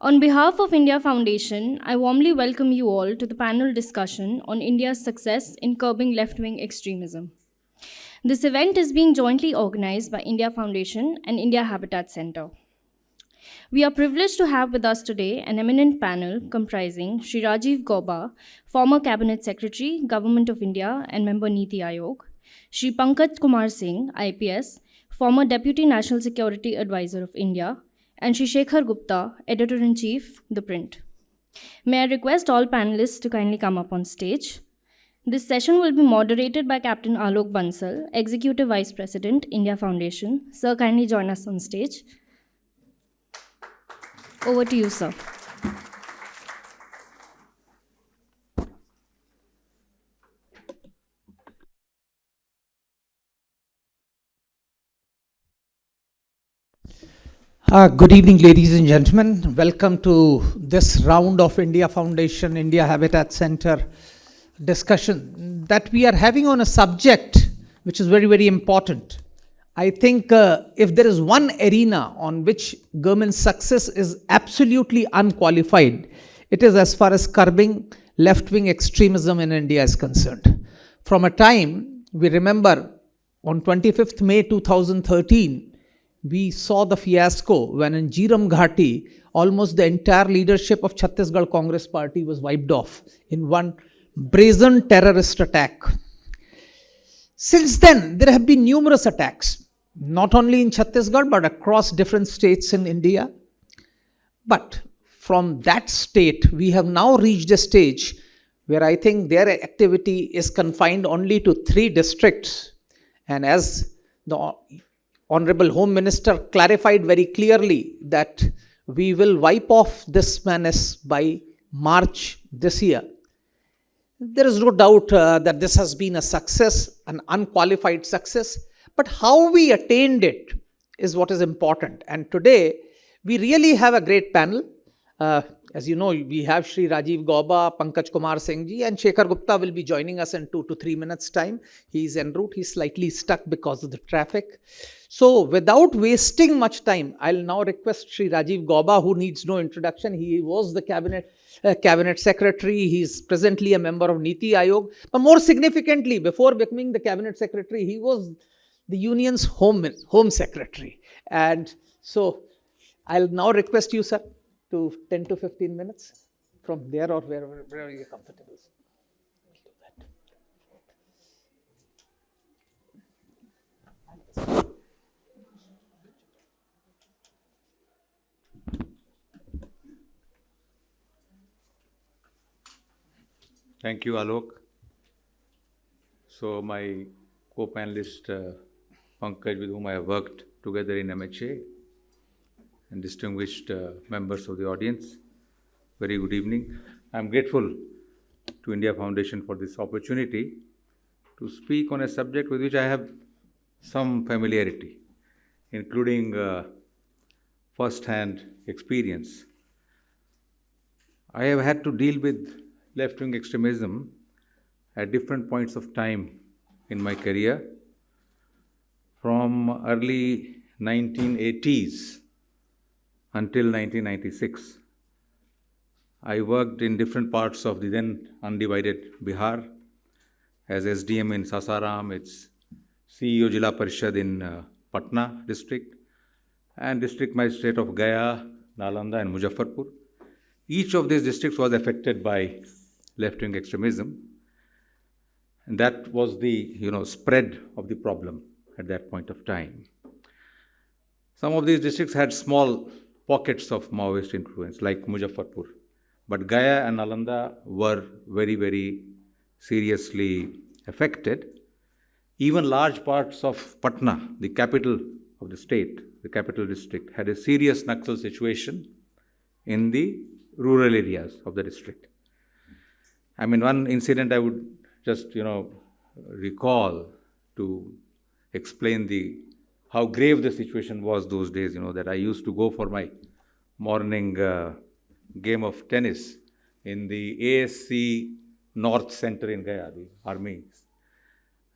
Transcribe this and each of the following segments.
On behalf of India Foundation, I warmly welcome you all to the panel discussion on India's success in curbing left-wing extremism. This event is being jointly organized by India Foundation and India Habitat Center. We are privileged to have with us today an eminent panel comprising Shri Rajiv Gauba, former Cabinet Secretary, Government of India and member Niti Aayog, Shri Pankaj Singh, IPS, former Deputy National Security Advisor of India, and Shri Shekhar Gupta, Editor-In-Chief, ThePrint. May I request all panelists to kindly come up on stage. This session will be moderated by Captain Alok Bansal, Executive Vice President, India Foundation. Sir, kindly join us on stage. Over to you, sir. Good evening, ladies and gentlemen. Welcome to this round of India Foundation, India Habitat Center discussion that we are having on a subject which is very, very important. I think if there is one arena on which government success is absolutely unqualified, it is as far as curbing left-wing extremism in India is concerned. From a time, we remember on 25th May 2013, we saw the fiasco when in Jiram Ghati, almost the entire leadership of Chhattisgarh Congress Party was wiped off in one brazen terrorist attack. Since then, there have been numerous attacks, not only in Chhattisgarh, but across different states in India. But from that state, we have now reached a stage where I think their activity is confined only to 3 districts. And as the Honorable Home Minister clarified very clearly that we will wipe off this menace by March this year. There is no doubt that this has been a success, an unqualified success, but how we attained it is what is important. And today, we really have a great panel. As you know, we have Shri Rajiv Gauba, Pankaj Singh ji, and Shekhar Gupta will be joining us in 2 to 3 minutes' time. He is en route. He's slightly stuck because of the traffic. So, without wasting much time, I'll now request Shri Rajiv Gauba, who needs no introduction. He was the Cabinet Secretary. He's presently a member of Niti Aayog. But more significantly, before becoming the Cabinet Secretary, he was the Union's Home Secretary. And so, I'll now request you, sir, to 10 to 15 minutes from there or wherever you're comfortable. Thank you, Alok. So my co-panelist, Pankaj, with whom I have worked together in MHA, and distinguished members of the audience, very good evening. I'm grateful to India Foundation for this opportunity to speak on a subject with which I have some familiarity, including first-hand experience. I have had to deal with left-wing extremism at different points of time in my career, from early 1980s until 1996. I worked in different parts of the then undivided Bihar as SDM in Sasaram, its CEO Jila Parishad in Patna district, and district magistrate of Gaya, Nalanda and Muzaffarpur. Each of these districts was affected by left-wing extremism, and that was the spread of the problem at that point of time. Some of these districts had small pockets of Maoist influence, like Muzaffarpur, but Gaya and Nalanda were very, very seriously affected. Even large parts of Patna, the capital of the state, the capital district, had a serious Naxal situation in the rural areas of the district. I mean, one incident I would just, recall to explain how grave the situation was those days, that I used to go for my morning game of tennis in the ASC North Center in Gaya, the army,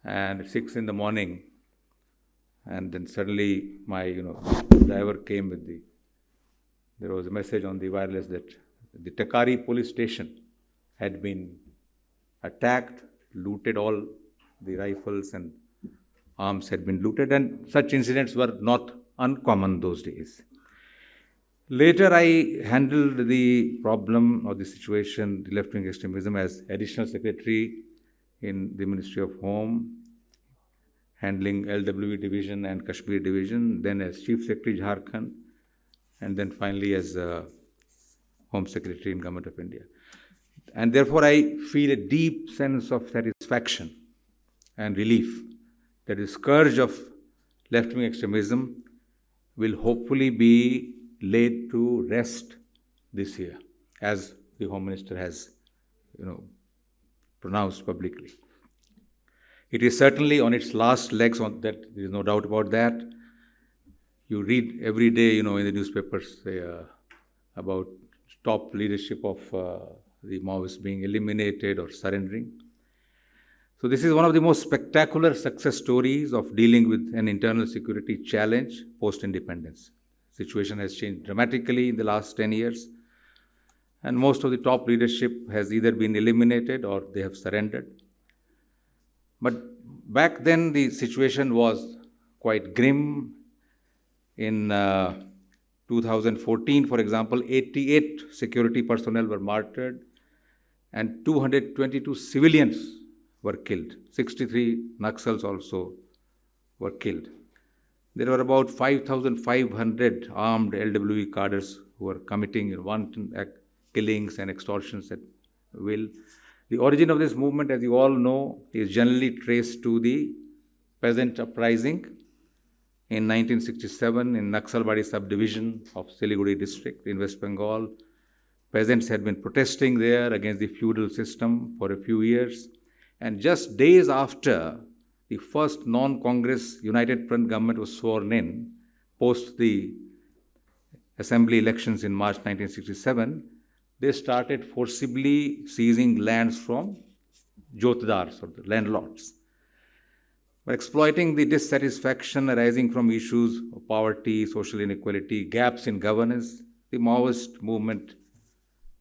and at 6 in the morning, and then suddenly my, driver came with there was a message on the wireless that the Takari police station had been attacked, looted, all the rifles and arms had been looted, and such incidents were not uncommon those days. Later, I handled the problem or the situation, the left-wing extremism, as Additional Secretary in the Ministry of Home, handling LWE Division and Kashmir Division, then as Chief Secretary Jharkhand, and then finally as Home Secretary in Government of India. And therefore, I feel a deep sense of satisfaction and relief that the scourge of left-wing extremism will hopefully be laid to rest this year, as the Home Minister has, pronounced publicly. It is certainly on its last legs, on that there is no doubt about that. You read every day, in the newspapers about top leadership of the Maoists being eliminated or surrendering. So this is one of the most spectacular success stories of dealing with an internal security challenge post-independence. Situation has changed dramatically in the last 10 years, and most of the top leadership has either been eliminated or they have surrendered. But back then, the situation was quite grim. In 2014, for example, 88 security personnel were martyred and 222 civilians were killed. 63 Naxals also were killed. There were about 5,500 armed LWE cadres who were committing wanton killings and extortions at will. The origin of this movement, as you all know, is generally traced to the peasant uprising in 1967 in Naxalbari subdivision of Siliguri district in West Bengal. Peasants had been protesting there against the feudal system for a few years. And just days after the first non-Congress United Front government was sworn in, post the assembly elections in March 1967, they started forcibly seizing lands from jotdars or the landlords. By exploiting the dissatisfaction arising from issues of poverty, social inequality, gaps in governance, the Maoist movement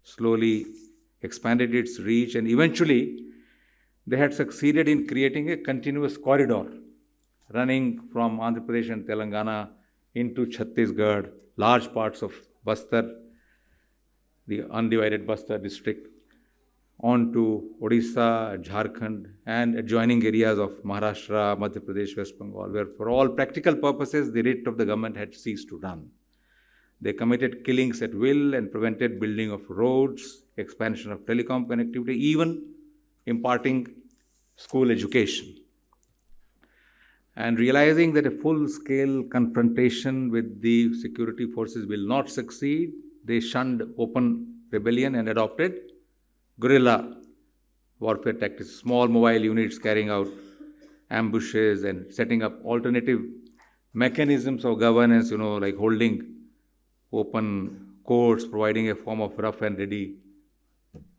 slowly expanded its reach, and eventually they had succeeded in creating a continuous corridor running from Andhra Pradesh and Telangana into Chhattisgarh, large parts of Bastar, the undivided Bastar district, on to Odisha, Jharkhand, and adjoining areas of Maharashtra, Madhya Pradesh, West Bengal, where for all practical purposes the writ of the government had ceased to run. They committed killings at will and prevented building of roads, expansion of telecom connectivity, even imparting school education. And realizing that a full-scale confrontation with the security forces will not succeed, they shunned open rebellion and adopted guerrilla warfare tactics, small mobile units carrying out ambushes and setting up alternative mechanisms of governance, like holding open courts, providing a form of rough and ready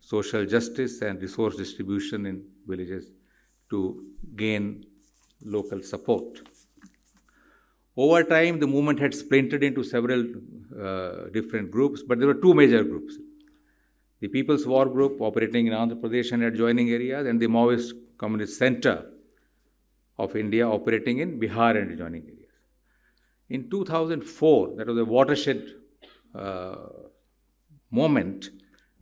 social justice and resource distribution in villages to gain local support. Over time, the movement had splintered into several different groups, but there were two major groups. The People's War Group operating in Andhra Pradesh and adjoining areas, and the Maoist Communist Center of India operating in Bihar and adjoining areas. In 2004, that was a watershed moment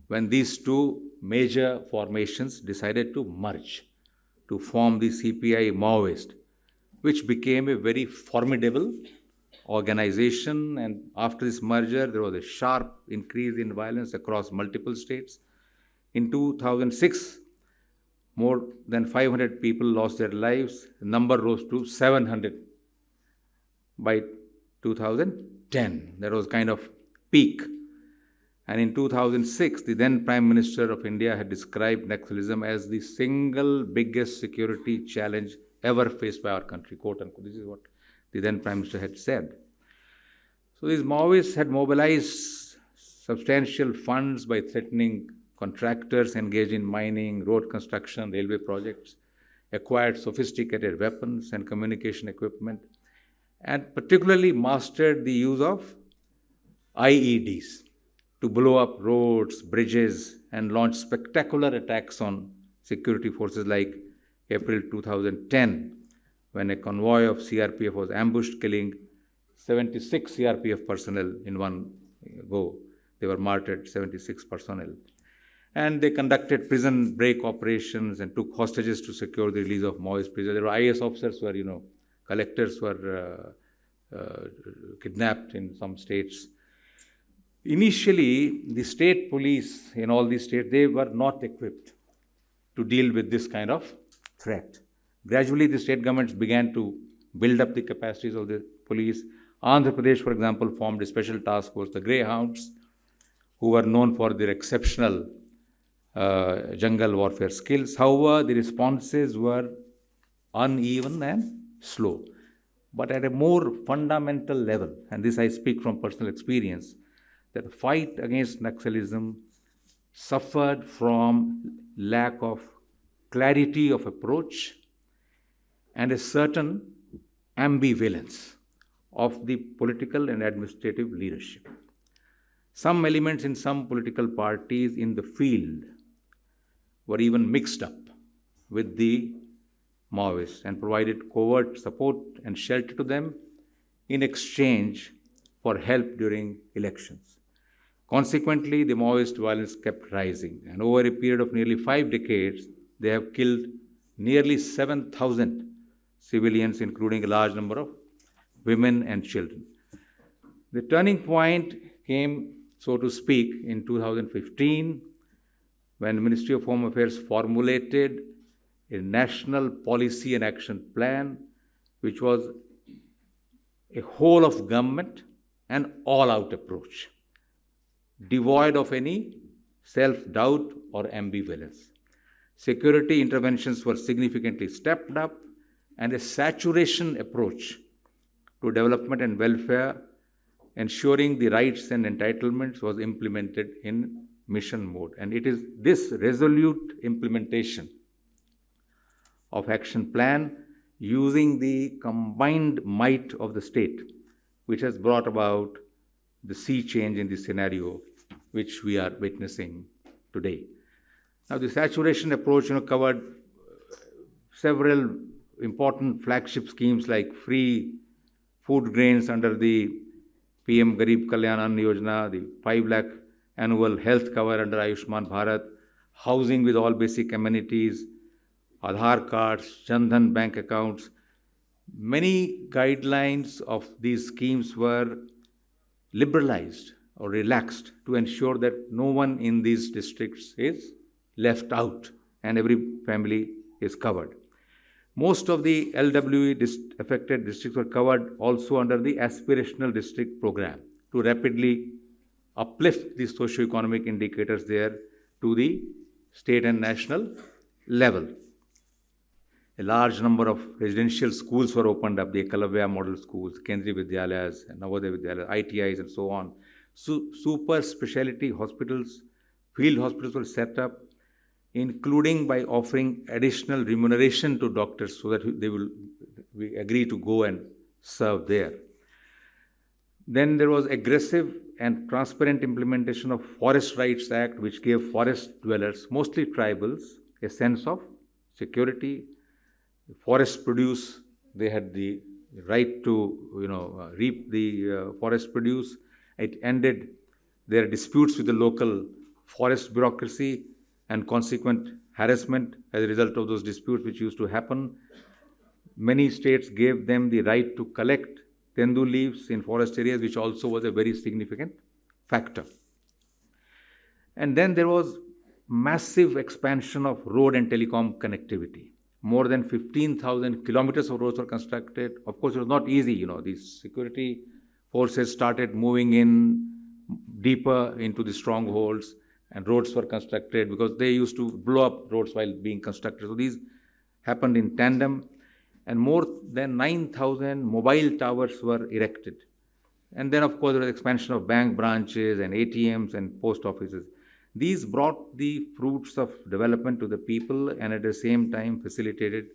when these two major formations decided to merge to form the CPI Maoist, which became a very formidable organization. And after this merger, there was a sharp increase in violence across multiple states. In 2006, more than 500 people lost their lives. The number rose to 700 by 2010. That was kind of peak. And in 2006, the then Prime Minister of India had described Naxalism as the single biggest security challenge ever faced by our country, quote unquote. This is what the then Prime Minister had said. So these Maoists had mobilized substantial funds by threatening contractors engaged in mining, road construction, railway projects, acquired sophisticated weapons and communication equipment, and particularly mastered the use of IEDs to blow up roads, bridges, and launch spectacular attacks on security forces like April 2010, when a convoy of CRPF was ambushed, killing 76 CRPF personnel in one go. They were martyred, 76 personnel. And they conducted prison break operations and took hostages to secure the release of Maoist prisoners. There were IAS officers who were, collectors were kidnapped in some states. Initially, the state police in all these states, they were not equipped to deal with this kind of threat. Gradually, the state governments began to build up the capacities of the police. Andhra Pradesh, for example, formed a special task force, the Greyhounds, who were known for their exceptional jungle warfare skills. However, the responses were uneven and slow. But at a more fundamental level, and this I speak from personal experience, that the fight against Naxalism suffered from lack of clarity of approach and a certain ambivalence of the political and administrative leadership. Some elements in some political parties in the field were even mixed up with the Maoists and provided covert support and shelter to them in exchange for help during elections. Consequently, the Maoist violence kept rising, and over a period of nearly 5 decades, they have killed nearly 7,000 civilians, including a large number of women and children. The turning point came, so to speak, in 2015, when the Ministry of Home Affairs formulated a national policy and action plan, which was a whole of government and all-out approach, devoid of any self-doubt or ambivalence. Security interventions were significantly stepped up, and a saturation approach to development and welfare, ensuring the rights and entitlements, was implemented in mission mode. And it is this resolute implementation of action plan using the combined might of the state which has brought about the sea change in the scenario which we are witnessing today. Now, the saturation approach covered several important flagship schemes like free food grains under the PM Garib Kalyan Ann Yojana, the 5 lakh annual health cover under Ayushman Bharat, housing with all basic amenities, Aadhaar cards, Jan Dhan bank accounts. Many guidelines of these schemes were liberalized or relaxed to ensure that no one in these districts is left out and every family is covered. Most of the LWE affected districts were covered also under the aspirational district program to rapidly uplift the socio-economic indicators there to the state and national level. A large number of residential schools were opened up, the Ekalavya model schools, Kendriya Vidyalayas, Navodaya Vidyalayas, ITIs, and so on. So, super specialty hospitals, field hospitals were set up, including by offering additional remuneration to doctors so that we agree to go and serve there. Then there was aggressive and transparent implementation of Forest Rights Act, which gave forest dwellers, mostly tribals, a sense of security. Forest produce, they had the right to reap the forest produce. It ended their disputes with the local forest bureaucracy and consequent harassment as a result of those disputes which used to happen. Many states gave them the right to collect tendu leaves in forest areas, which also was a very significant factor. And then there was massive expansion of road and telecom connectivity. More than 15,000 kilometers of roads were constructed. Of course, it was not easy. These security forces started moving in deeper into the strongholds, and roads were constructed because they used to blow up roads while being constructed. So these happened in tandem, and more than 9,000 mobile towers were erected. And then, of course, there was expansion of bank branches and ATMs and post offices. These brought the fruits of development to the people and at the same time facilitated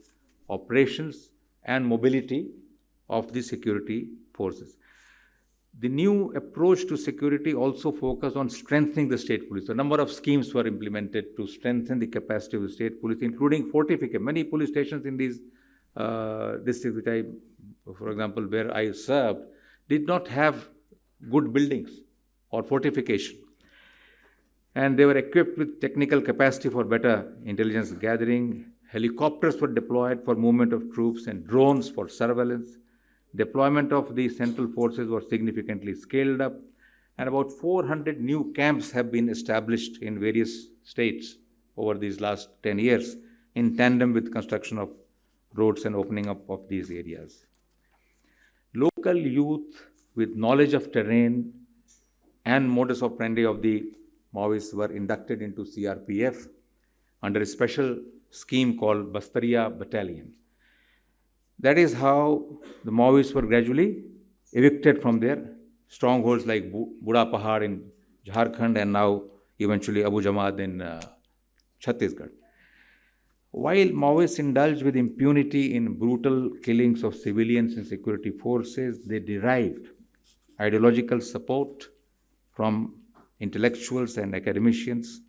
operations and mobility of the security forces. The new approach to security also focused on strengthening the state police. A number of schemes were implemented to strengthen the capacity of the state police, including fortification. Many police stations in these districts, which I, for example, where I served, did not have good buildings or fortification. And they were equipped with technical capacity for better intelligence gathering. Helicopters were deployed for movement of troops and drones for surveillance. Deployment of the central forces was significantly scaled up, and about 400 new camps have been established in various states over these last 10 years, in tandem with construction of roads and opening up of these areas. Local youth with knowledge of terrain and modus operandi of the Maoists were inducted into CRPF under a special scheme called Bastaria Battalion. That is how the Maoists were gradually evicted from their strongholds like Buda Pahad in Jharkhand and now eventually Abu Jamad in Chhattisgarh. While Maoists indulged with impunity in brutal killings of civilians and security forces, they derived ideological support from intellectuals and academicians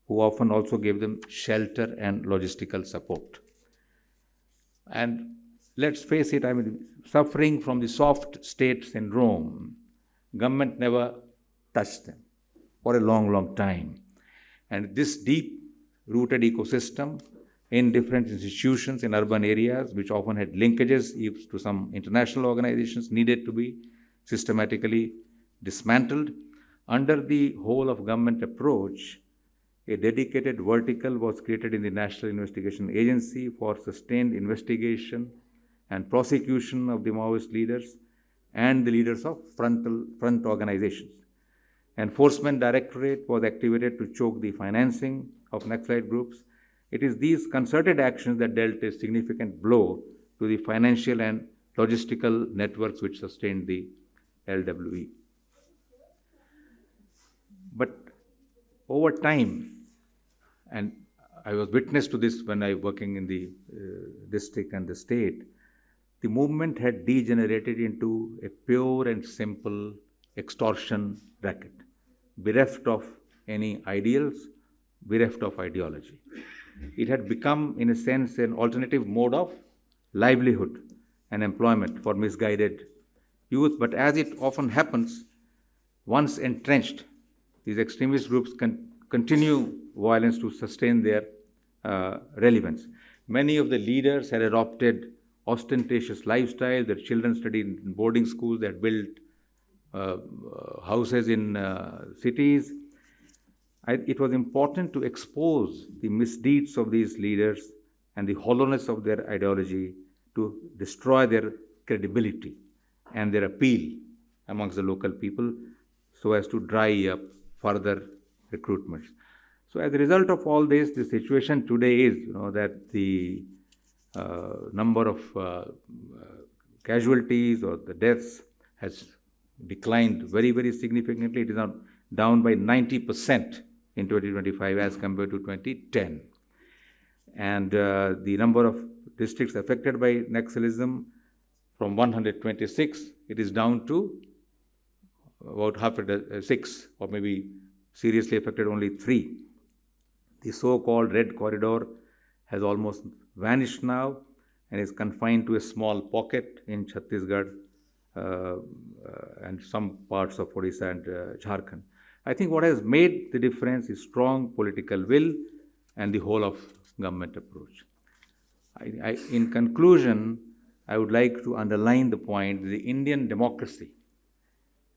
who often also gave them shelter and logistical support. And let's face it, suffering from the soft state syndrome, government never touched them for a long, long time. And this deep-rooted ecosystem in different institutions in urban areas, which often had linkages to some international organizations, needed to be systematically dismantled. Under the whole of government approach, a dedicated vertical was created in the National Investigation Agency for sustained investigation and prosecution of the Maoist leaders and the leaders of front organizations. Enforcement Directorate was activated to choke the financing of Naxalite groups. It is these concerted actions that dealt a significant blow to the financial and logistical networks which sustained the LWE. But over time, and I was witness to this when I was working in the district and the state, the movement had degenerated into a pure and simple extortion racket, bereft of any ideals, bereft of ideology. It had become, in a sense, an alternative mode of livelihood and employment for misguided youth. But as it often happens, once entrenched, these extremist groups continue violence to sustain their relevance. Many of the leaders had adopted ostentatious lifestyle. Their children studied in boarding schools. They had built houses in cities. It was important to expose the misdeeds of these leaders and the hollowness of their ideology to destroy their credibility and their appeal amongst the local people so as to dry up further recruitments. So as a result of all this, the situation today is, that the number of casualties or the deaths has declined very, very significantly. It is now down by 90% in 2025 as compared to 2010. And the number of districts affected by Naxalism from 126, it is down to about half a 6, or maybe seriously affected only 3. The so-called Red Corridor has almost vanished now and is confined to a small pocket in Chhattisgarh and some parts of Odisha and Jharkhand. I think what has made the difference is strong political will and the whole of government approach. In conclusion, I would like to underline the point that the Indian democracy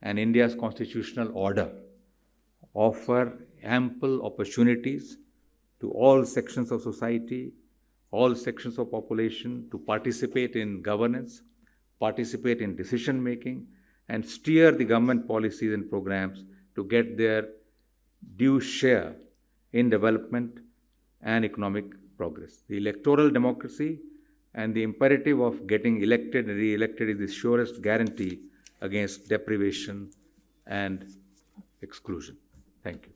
and India's constitutional order offer ample opportunities to all sections of society, all sections of population to participate in governance, participate in decision making, and steer the government policies and programs to get their due share in development and economic progress. The electoral democracy and the imperative of getting elected and re-elected is the surest guarantee against deprivation and exclusion. Thank you.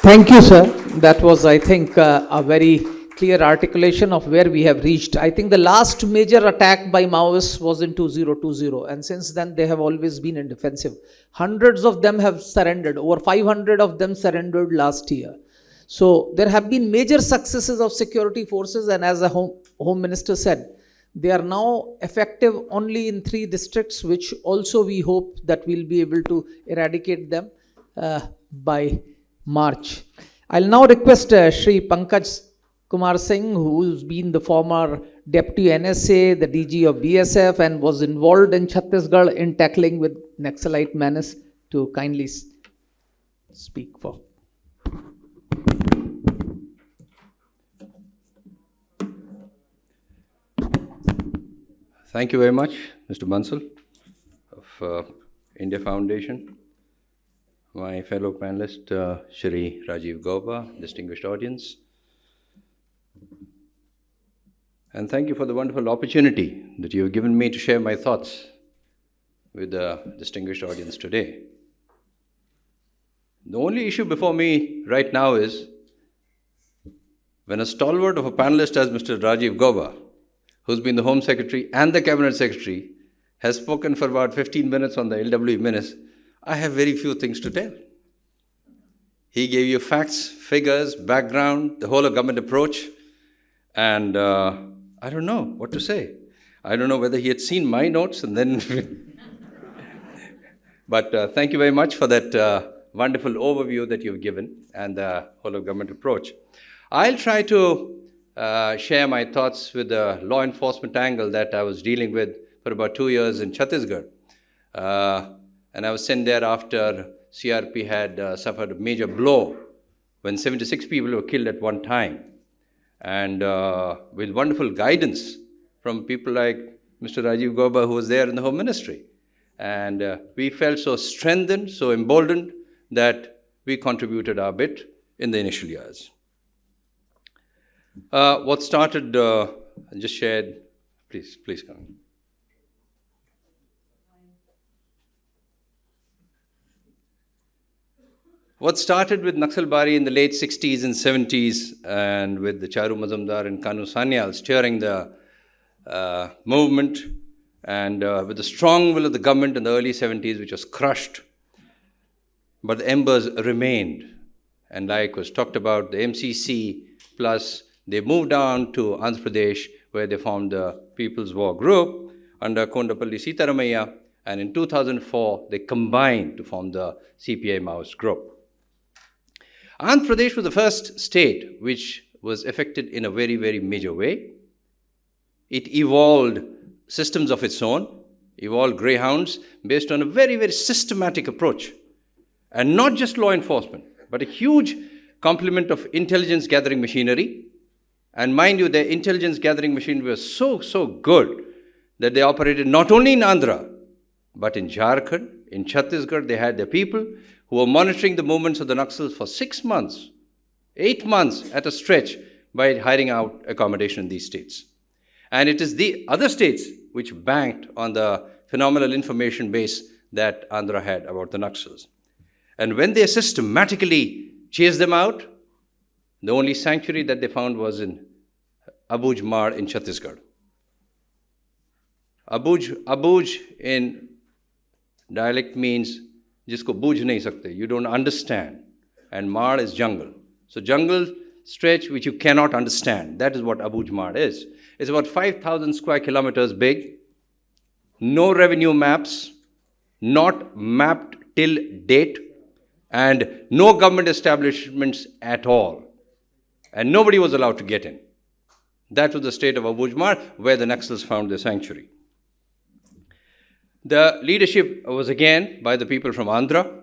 Thank you, sir. That was, I think, a very clear articulation of where we have reached. I think the last major attack by Maoists was in 2020, and since then they have always been in defensive. Hundreds of them have surrendered. Over 500 of them surrendered last year. So there have been major successes of security forces, and as the Home Minister said, they are now effective only in 3 districts, which also we hope that we'll be able to eradicate them by March. I'll now request Shri Pankaj Singh, who's been the former Deputy NSA, the DG of BSF, and was involved in Chhattisgarh in tackling with Naxalite menace, to kindly speak for. Thank you very much, Mr. Bansal of India Foundation, my fellow panelist, Shri Rajiv Gauba, distinguished audience. And thank you for the wonderful opportunity that you have given me to share my thoughts with the distinguished audience today. The only issue before me right now is when a stalwart of a panelist as Mr. Rajiv Gauba, who's been the Home Secretary and the Cabinet Secretary, has spoken for about 15 minutes on the LWE menace, I have very few things to tell. He gave you facts, figures, background, the whole of government approach, and I don't know what to say. I don't know whether he had seen my notes and then... But thank you very much for that wonderful overview that you've given and the whole of government approach. I'll try to share my thoughts with the law enforcement angle that I was dealing with for about 2 years in Chhattisgarh. And I was sent there after CRP had suffered a major blow when 76 people were killed at one time. And with wonderful guidance from people like Mr. Rajiv Gauba, who was there in the Home Ministry. And we felt so strengthened, so emboldened that we contributed our bit in the initial years. What started, I just shared, please come. What started with Naxalbari in the late 60s and 70s and with the Charu Mazumdar and Kanu Sanyal steering the movement and with the strong will of the government in the early 70s, which was crushed, but the embers remained. And like was talked about, the MCC plus they moved on to Andhra Pradesh, where they formed the People's War Group under Kondapalli Sitaramaiah, and in 2004, they combined to form the CPI Maoist group. Andhra Pradesh was the first state which was affected in a very, very major way. It evolved systems of its own, evolved greyhounds based on a very, very systematic approach. And not just law enforcement, but a huge complement of intelligence gathering machinery. And mind you, their intelligence gathering machinery was so good that they operated not only in Andhra, but in Jharkhand, in Chhattisgarh. They had their people who were monitoring the movements of the Naxals for 6 months, 8 months at a stretch by hiring out accommodation in these states. And it is the other states which banked on the phenomenal information base that Andhra had about the Naxals. And when they systematically chased them out, the only sanctuary that they found was in Abuj Mar in Chhattisgarh. Abuj in dialect means jisko buj nahi sakte, you don't understand. And Mar is jungle. So jungle stretch which you cannot understand. That is what Abuj Mar is. It's about 5,000 square kilometers big. No revenue maps, not mapped till date, and no government establishments at all. And nobody was allowed to get in. That was the state of Abuj Mar, where the Naxals found their sanctuary. The leadership was again by the people from Andhra,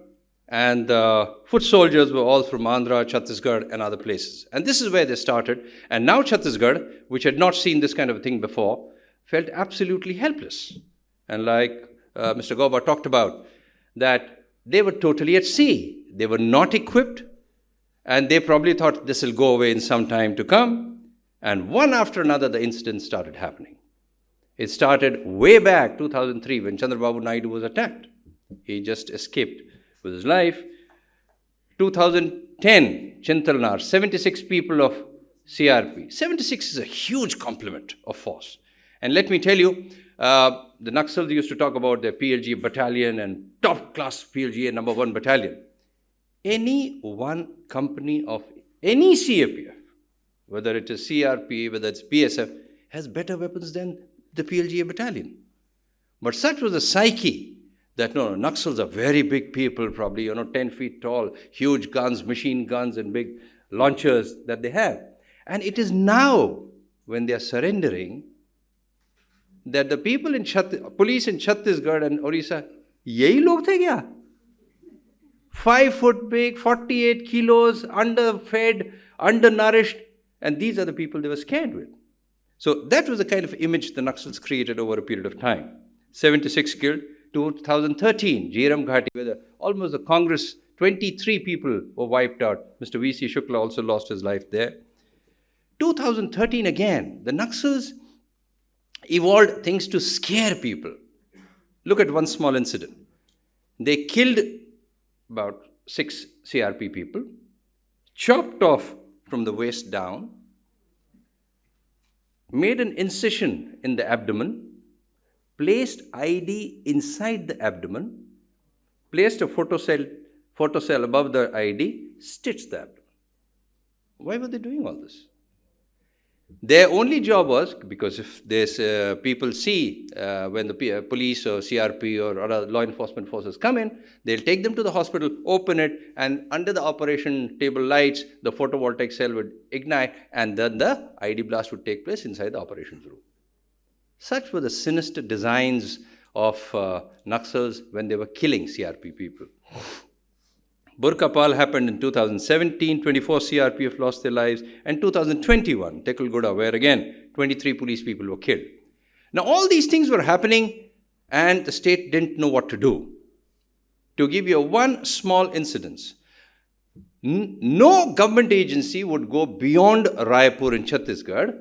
and the foot soldiers were all from Andhra, Chhattisgarh, and other places. And this is where they started. And now Chhattisgarh, which had not seen this kind of a thing before, felt absolutely helpless. And like Mr. Gauba talked about, that they were totally at sea. They were not equipped, and they probably thought this will go away in some time to come. And one after another, the incidents started happening. It started way back, 2003, when Chandrababu Naidu was attacked. He just escaped with his life. 2010, Chintalnar, 76 people of CRP. 76 is a huge complement of force. And let me tell you, the Naxals used to talk about their PLG battalion and top-class PLGA number 1 battalion. Any one company of any CAPF, whether it is CRP, whether it's BSF, has better weapons than the PLGA battalion. But such was the psyche that, no, Naxals are very big people, probably, 10 feet tall, huge guns, machine guns, and big launchers that they have. And it is now, when they are surrendering, that the people in police in Chhattisgarh and Orissa, yehi log the kya? 5 foot big, 48 kilos, underfed, undernourished, and these are the people they were scared with. So that was the kind of image the Naxals created over a period of time. 76 killed. 2013, Jairam Ghati, where almost the Congress, 23 people were wiped out. Mr. V.C. Shukla also lost his life there. 2013 again, the Naxals evolved things to scare people. Look at one small incident. They killed about 6 CRP people, chopped off from the waist down, made an incision in the abdomen, placed ID inside the abdomen, placed a photocell above the ID, stitched the abdomen. Why were they doing all this? Their only job was, because if there's people see when the police or CRP or other law enforcement forces come in, they'll take them to the hospital, open it, and under the operation table lights, the photovoltaic cell would ignite, and then the ID blast would take place inside the operations room. Such were the sinister designs of Naxals when they were killing CRP people. Burkapal happened in 2017, 24 CRPF lost their lives, and 2021, Tekulgoda, where again 23 police people were killed. Now all these things were happening and the state didn't know what to do. To give you one small incidence, no government agency would go beyond Raipur in Chhattisgarh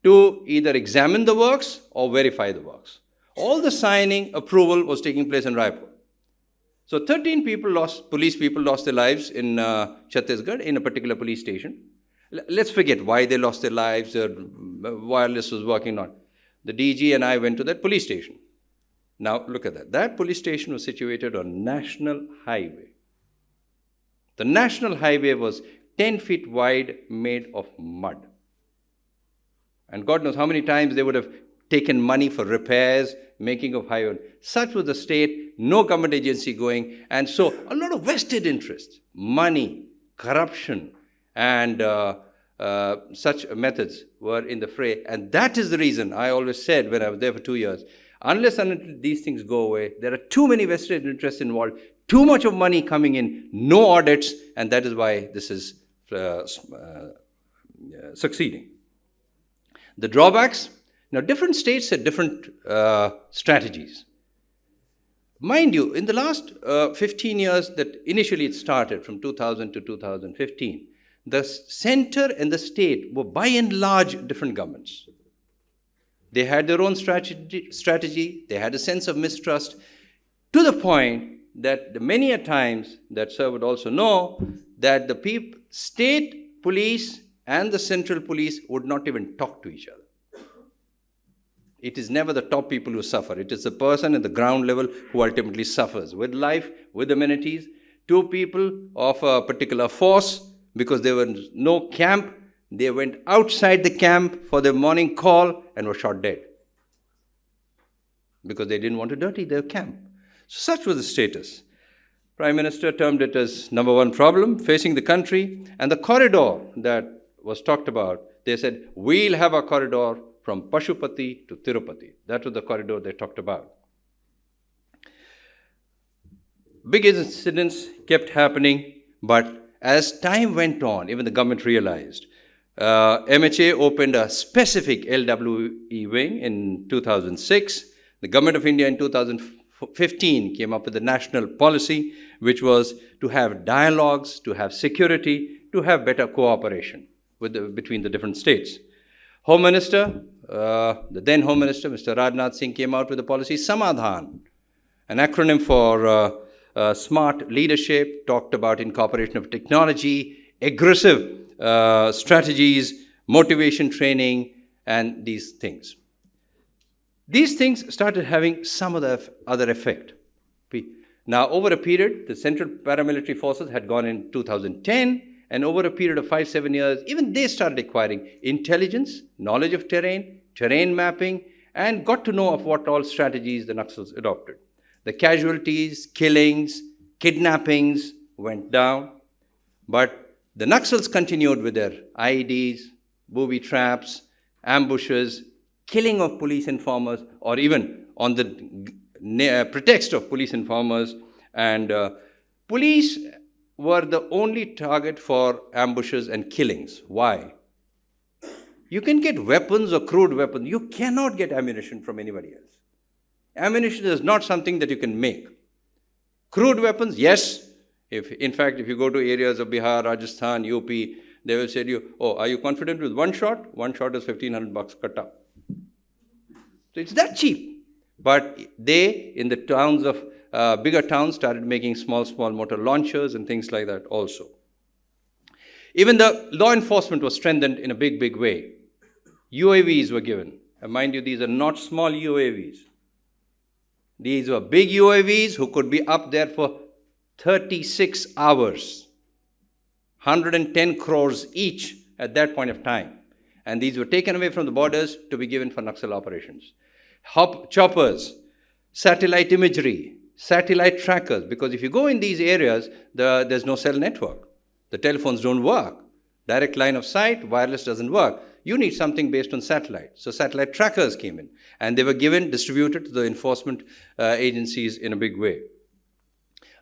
to either examine the works or verify the works. All the signing, approval was taking place in Raipur. So 13 police people lost their lives in Chhattisgarh in a particular police station. Let's forget why they lost their lives or wireless was working on. The DG and I went to that police station. Now look at that. That police station was situated on National Highway. The National Highway was 10 feet wide, made of mud. And God knows how many times they would have taken money for repairs, making of highway. Such was the state, no government agency going. And so a lot of vested interests, money, corruption, and such methods were in the fray. And that is the reason I always said when I was there for 2 years, unless and until these things go away, there are too many vested interests involved, too much of money coming in, no audits, and that is why this is succeeding. The drawbacks, now different states had different strategies. Mind you, in the last 15 years that initially it started from 2000 to 2015, the center and the state were by and large different governments. They had their own strategy, they had a sense of mistrust, to the point that many a times, that sir would also know, that the state police and the central police would not even talk to each other. It is never the top people who suffer. It is the person at the ground level who ultimately suffers with life, with amenities. 2 people of a particular force, because there was no camp, they went outside the camp for their morning call and were shot dead because they didn't want to dirty their camp. So such was the status. Prime Minister termed it as number 1 problem facing the country, and the corridor that was talked about, they said, we'll have a corridor from Pashupati to Tirupati. That was the corridor they talked about. Big incidents kept happening, but as time went on, even the government realized. MHA opened a specific LWE wing in 2006. The Government of India in 2015 came up with a national policy, which was to have dialogues, to have security, to have better cooperation between the different states. Home Minister, the then Home Minister, Mr. Rajnath Singh, came out with the policy Samadhan, an acronym for smart leadership, talked about incorporation of technology, aggressive strategies motivation training, and these things. These things started having some of the other effect. Now, over a period, the Central Paramilitary Forces had gone in 2010, and over a period of 5-7 years, even they started acquiring intelligence, knowledge of terrain, terrain mapping, and got to know of what all strategies the Naxals adopted. The casualties, killings, kidnappings went down, but the Naxals continued with their IEDs, booby traps, ambushes, killing of police informers, or even on the pretext of police informers. And police were the only target for ambushes and killings. Why? You can get weapons or crude weapons. You cannot get ammunition from anybody else. Ammunition is not something that you can make. Crude weapons, yes. In fact, if you go to areas of Bihar, Rajasthan, UP, they will say to you, oh, are you confident with one shot? One shot is $1,500 kata. So it's that cheap. But they, in the towns of, bigger towns, started making small motor launchers and things like that also. Even the law enforcement was strengthened in a big way. UAVs were given. And mind you, these are not small UAVs. These were big UAVs who could be up there for 36 hours. 110 crores each at that point of time. And these were taken away from the borders to be given for Naxal operations. Choppers, satellite imagery, satellite trackers, because if you go in these areas, there's no cell network. The telephones don't work. Direct line of sight, wireless doesn't work. You need something based on satellite. So satellite trackers came in, and they were distributed to the enforcement agencies in a big way.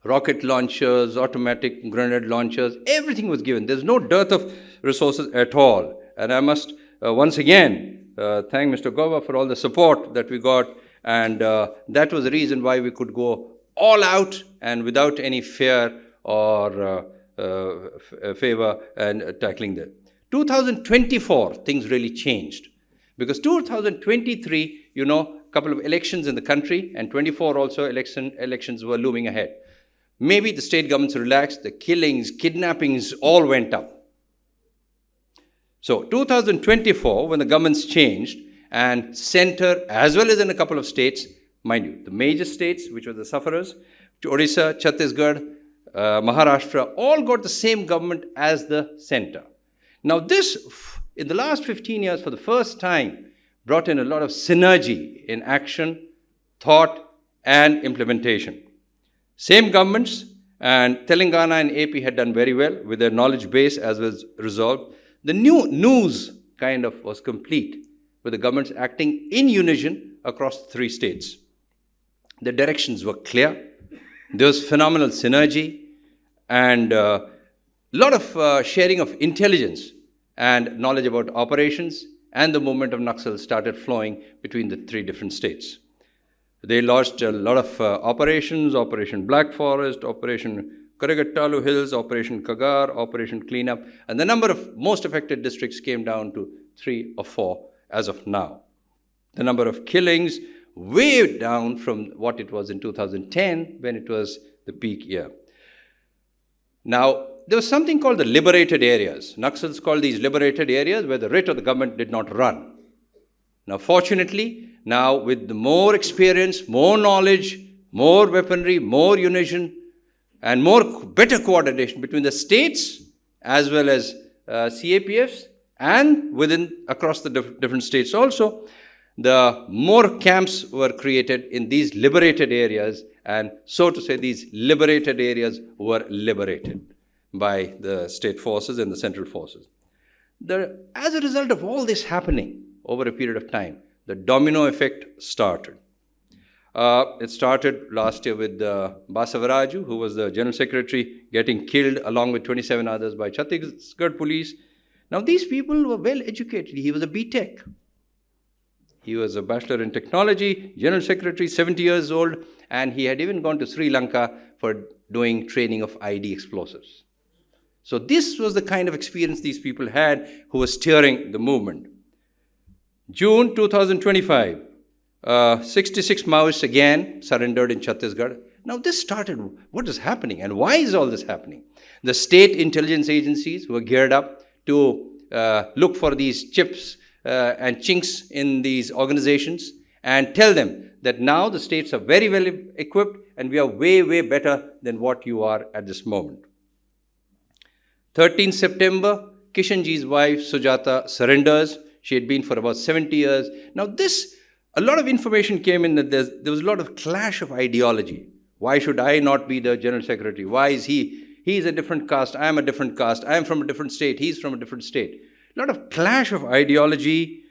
Rocket launchers, automatic grenade launchers, everything was given. There's no dearth of resources at all. And I must once again thank Mr. Gauba for all the support that we got. And that was the reason why we could go all out and without any fear or favor and tackling that. 2024, things really changed. Because 2023, a couple of elections in the country, and 24 also elections were looming ahead. Maybe the state governments relaxed, the killings, kidnappings all went up. So 2024, when the governments changed, and center, as well as in a couple of states, mind you, the major states, which were the sufferers, Odisha, Chhattisgarh, Maharashtra, all got the same government as the center. Now this, in the last 15 years, for the first time, brought in a lot of synergy in action, thought, and implementation. Same governments, and Telangana and AP had done very well with their knowledge base as was resolved. The new news kind of was complete, with the governments acting in unison across 3 states. The directions were clear. There was phenomenal synergy and a lot of sharing of intelligence and knowledge about operations, and the movement of Naxal started flowing between the 3 different states. They launched a lot of operations, Operation Black Forest, Operation Karagattalu Hills, Operation Kagar, Operation Cleanup, and the number of most affected districts came down to 3 or 4 as of now. The number of killings way down from what it was in 2010 when it was the peak year. Now, there was something called the liberated areas. Naxals called these liberated areas where the writ of the government did not run. Now, fortunately, now with the more experience, more knowledge, more weaponry, more unison, and better coordination between the states as well as CAPFs and across the different states also, the more camps were created in these liberated areas, and so to say, these liberated areas were liberated by the state forces and the central forces. As a result of all this happening over a period of time, the domino effect started. It started last year with Basavaraju, who was the General Secretary, getting killed along with 27 others by Chhattisgarh police. Now, these people were well educated. He was a B.Tech. He was a Bachelor in Technology, General Secretary, 70 years old, and he had even gone to Sri Lanka for doing training of IED explosives. So this was the kind of experience these people had who were steering the movement. June 2025, 66 Maoists again surrendered in Chhattisgarh. Now this started, what is happening and why is all this happening? The state intelligence agencies were geared up to look for these chips and chinks in these organizations and tell them that now the states are very well equipped and we are way, way better than what you are at this moment. 13th September, Kishanji's wife Sujata surrenders. She had been for about 70 years. Now a lot of information came in that there was a lot of clash of ideology. Why should I not be the General Secretary? Why is he? He's a different caste, I am a different caste, I am from a different state, he's from a different state. A lot of clash of ideology,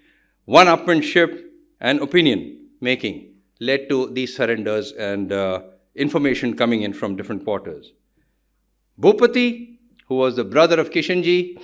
one-upmanship, and opinion making led to these surrenders and information coming in from different quarters. Bhupati, who was the brother of Kishanji,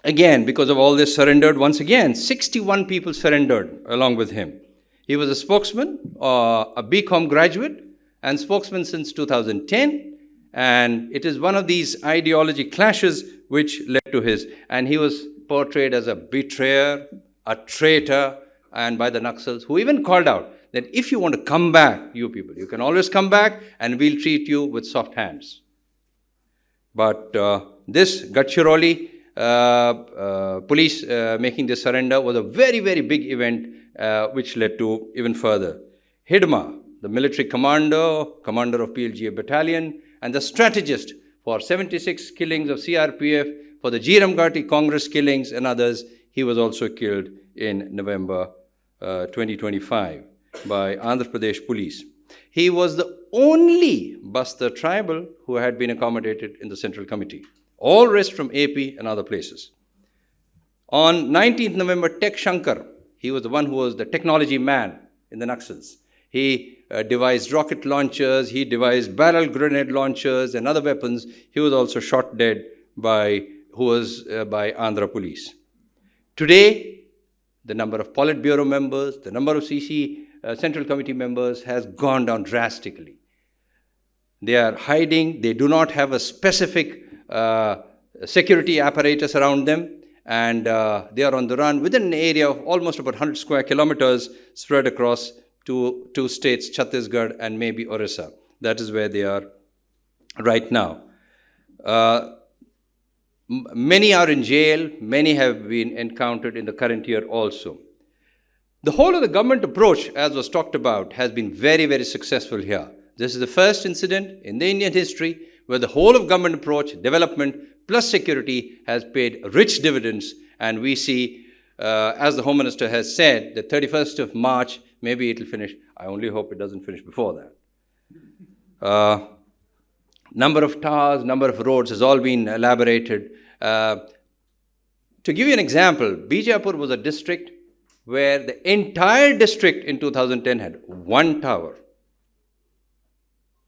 again, because of all this, surrendered once again. 61 people surrendered along with him. He was a spokesman, a BCom graduate, and spokesman since 2010. And it is one of these ideology clashes which led to his. And he was portrayed as a betrayer, a traitor, and by the Naxals, who even called out that if you want to come back, you people, you can always come back and we'll treat you with soft hands. But this Gadchiroli police making this surrender was a very, very big event which led to even further. Hidma, the military commander of PLGA battalion, and the strategist for 76 killings of CRPF, for the Jiram Ghati Congress killings and others, he was also killed in November 2025 by Andhra Pradesh police. He was the only Bastar tribal who had been accommodated in the Central Committee. All rest from AP and other places. On 19th November, Tech Shankar, he was the one who was the technology man in the Naxals. He devised rocket launchers, he devised barrel grenade launchers and other weapons. He was also shot dead by Andhra police. Today, the number of Politburo members, the number of CC Central Committee members has gone down drastically. They are hiding, they do not have a specific security apparatus around them, and they are on the run within an area of almost about 100 square kilometers spread across two states, Chhattisgarh and maybe Orissa. That is where they are right now. Many are in jail, many have been encountered in the current year also. The whole of the government approach, as was talked about, has been very, very successful here. This is the first incident in the Indian history where the whole of government approach, development plus security has paid rich dividends, and we see, as the Home Minister has said, the 31st of March, maybe it will finish. I only hope it doesn't finish before that. Number of towers, number of roads has all been elaborated. To give you an example, Bijapur was a district where the entire district in 2010 had one tower.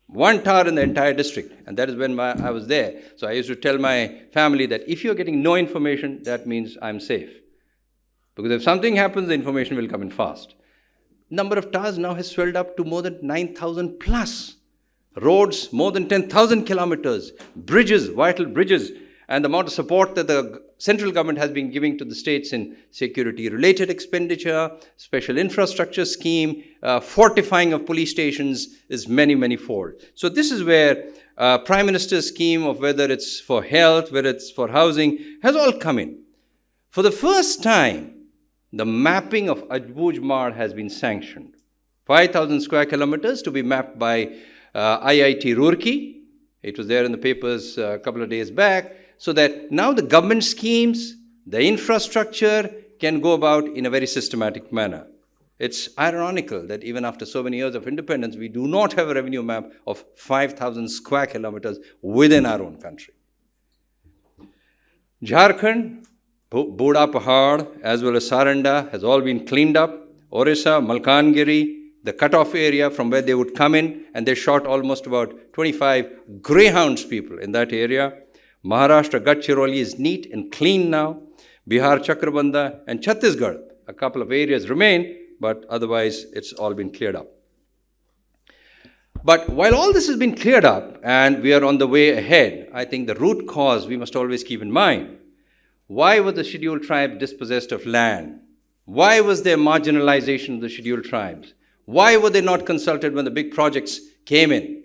One tower in the entire district, and that is when I was there. So I used to tell my family that if you're getting no information, that means I'm safe. Because if something happens, the information will come in fast. Number of towers now has swelled up to more than 9,000 plus. Roads, more than 10,000 kilometers. Bridges, vital bridges. And the amount of support that the central government has been giving to the states in security-related expenditure, special infrastructure scheme, fortifying of police stations is many, many fold. So this is where Prime Minister's scheme of whether it's for health, whether it's for housing, has all come in. For the first time, the mapping of Ajbujmar has been sanctioned. 5,000 square kilometers to be mapped by IIT Roorkee. It was there in the papers a couple of days back. So that now the government schemes, the infrastructure can go about in a very systematic manner. It's ironical that even after so many years of independence, we do not have a revenue map of 5,000 square kilometers within our own country. Jharkhand, Boda Pahad, as well as Saranda, has all been cleaned up. Orissa, Malkangiri, the cutoff area from where they would come in, and they shot almost about 25 greyhounds people in that area. Maharashtra, Gadchiroli is neat and clean now. Bihar, Chakrabanda, and Chhattisgarh, a couple of areas remain, but otherwise it's all been cleared up. But while all this has been cleared up and we are on the way ahead, I think the root cause we must always keep in mind. Why were the scheduled tribes dispossessed of land? Why was there marginalization of the scheduled tribes? Why were they not consulted when the big projects came in?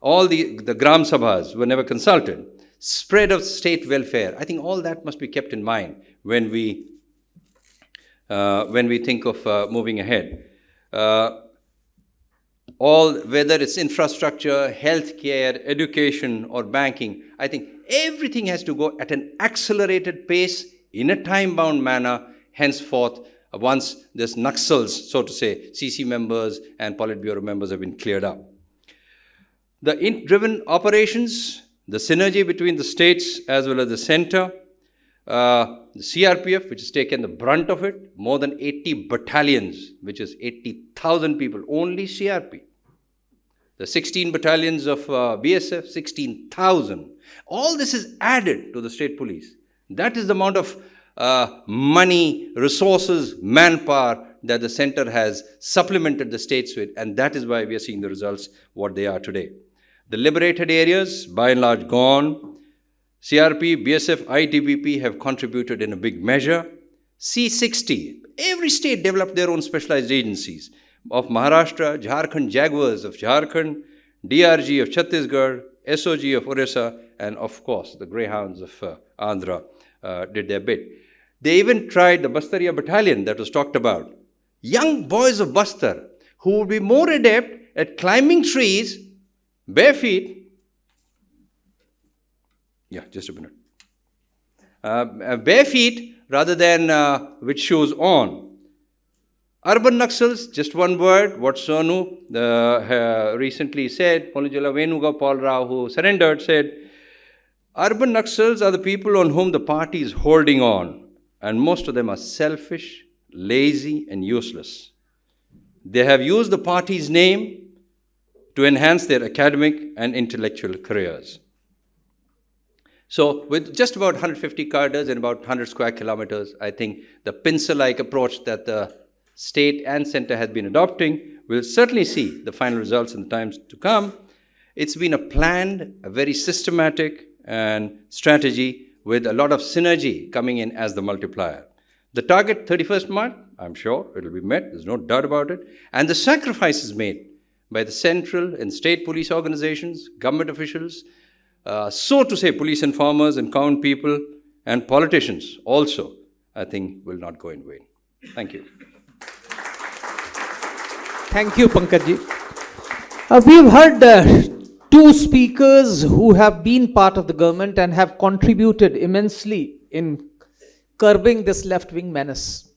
All the Gram Sabhas were never consulted. spread of state welfare. I think all that must be kept in mind when we think of moving ahead. Whether it's infrastructure, healthcare, education, or banking, I think everything has to go at an accelerated pace in a time-bound manner, henceforth, once this Naxals, so to say, CC members and Politburo members have been cleared up. The int-driven operations, the synergy between the states as well as the center, the CRPF, which has taken the brunt of it, more than 80 battalions, which is 80,000 people, only CRP. The 16 battalions of BSF, 16,000. All this is added to the state police. That is the amount of money, resources, manpower that the center has supplemented the states with, and that is why we are seeing the results what they are today. The liberated areas, by and large, gone. CRP, BSF, ITBP have contributed in a big measure. C60, every state developed their own specialized agencies. Of Maharashtra, Jharkhand Jaguars of Jharkhand, DRG of Chhattisgarh, SOG of Orissa, and of course the Greyhounds of Andhra did their bit. They even tried the Bastaria battalion that was talked about. Young boys of Bastar who would be more adept at climbing trees, bare feet. Yeah, just a minute. Bare feet rather than with shoes on. Urban Naxals, just one word, what Sonu recently said, Polujala Venugopal Rao, who surrendered, said, urban Naxals are the people on whom the party is holding on, and most of them are selfish, lazy, and useless. They have used the party's name to enhance their academic and intellectual careers. So with just about 150 cadres and about 100 square kilometers, I think the pincer-like approach that the state and center has been adopting will certainly see the final results in the times to come. It's been a planned, a very systematic and strategy with a lot of synergy coming in as the multiplier. The target 31st March, I'm sure it will be met, there's no doubt about it. And the sacrifices made by the central and state police organizations, government officials, so to say police informers and common people and politicians also, I think will not go in vain. Thank you. Thank you, Pankajji. We've heard two speakers who have been part of the government and have contributed immensely in curbing this left-wing menace.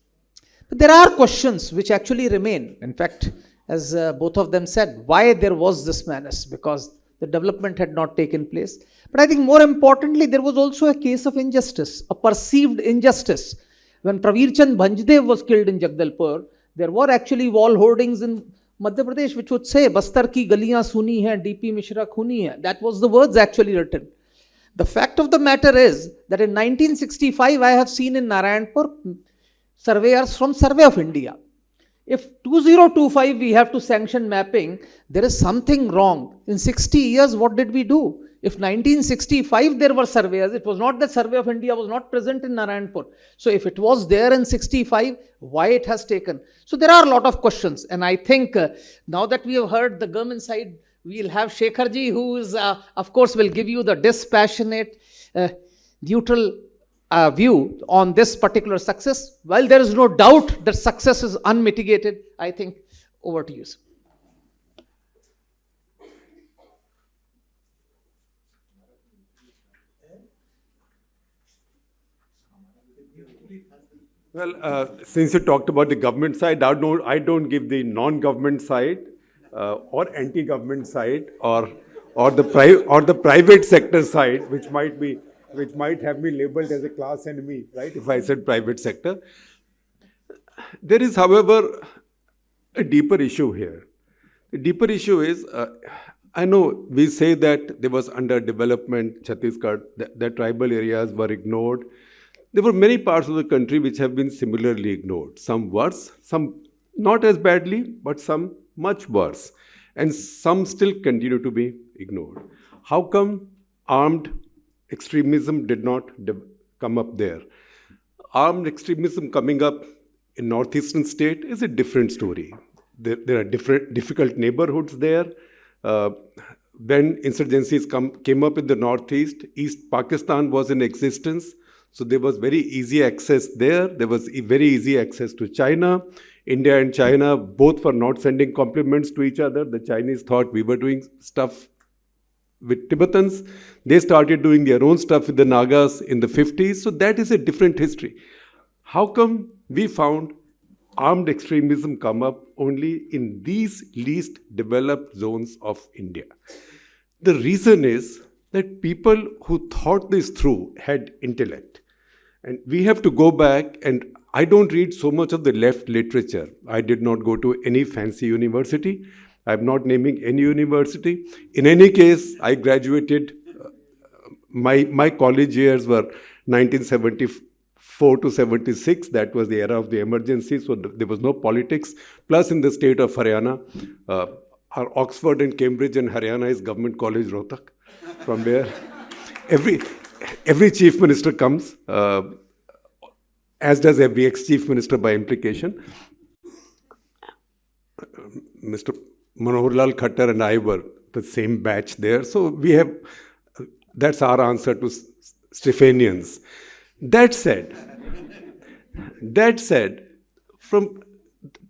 But there are questions which actually remain. In fact, as both of them said, why there was this menace? Because the development had not taken place. But I think more importantly, there was also a case of injustice, a perceived injustice. When Praveer Chand Bhanjdev was killed in Jagdalpur, there were actually wall hoardings in Madhya Pradesh which would say, Bastar ki galiyan suni hai, DP Mishra khuni hai. That was the words actually written. The fact of the matter is that in 1965, I have seen in Narayanpur surveyors from Survey of India. If 2025 we have to sanction mapping, there is something wrong. In 60 years, what did we do? If 1965 there were surveyors, it was not that Survey of India was not present in Narayanpur. So if it was there in 65, why it has taken? So there are a lot of questions. And I think now that we have heard the government side, we'll have Shekharji, who is, of course, will give you the dispassionate, neutral view on this particular success. While there is no doubt that success is unmitigated, I think over to you, sir. Well, since you talked about the government side, I don't give the non-government side or anti-government side or the private sector side, which might have me labeled as a class enemy, right? If I said private sector. There is, however, a deeper issue here. The deeper issue is, I know we say that there was underdevelopment, Chhattisgarh, the tribal areas were ignored. There were many parts of the country which have been similarly ignored. Some worse, some not as badly, but some much worse. And some still continue to be ignored. How come armed extremism did not come up there? Armed extremism coming up in northeastern state is a different story. There are difficult neighborhoods there. when insurgencies came up in the northeast, East Pakistan was in existence. So there was very easy access there. There was very easy access to China. India and China both were not sending compliments to each other. The Chinese thought we were doing stuff with Tibetans. They started doing their own stuff with the Nagas in the 50s. So that is a different history. How come we found armed extremism come up only in these least developed zones of India? The reason is that people who thought this through had intellect. And we have to go back, and I don't read so much of the left literature. I did not go to any fancy university. I'm not naming any university. In any case, I graduated, my college years were 1974 to 76. That was the era of the emergency, so there was no politics. Plus, in the state of Haryana, our Oxford and Cambridge and Haryana is Government College Rohtak. From there, every chief minister comes, as does every ex-chief minister by implication. Mr. Manoharlal Khattar and I were the same batch there. So that's our answer to Stephanians. That said,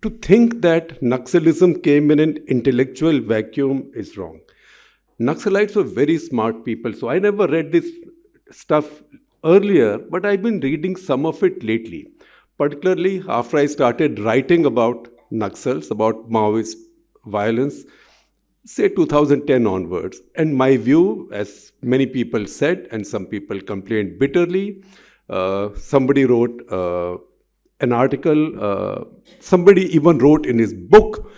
to think that Naxalism came in an intellectual vacuum is wrong. Naxalites were very smart people. So I never read this stuff earlier, but I've been reading some of it lately, particularly after I started writing about Naxals, about Maoist violence, say 2010 onwards. And my view, as many people said, and some people complained bitterly, somebody wrote an article, somebody even wrote in his book,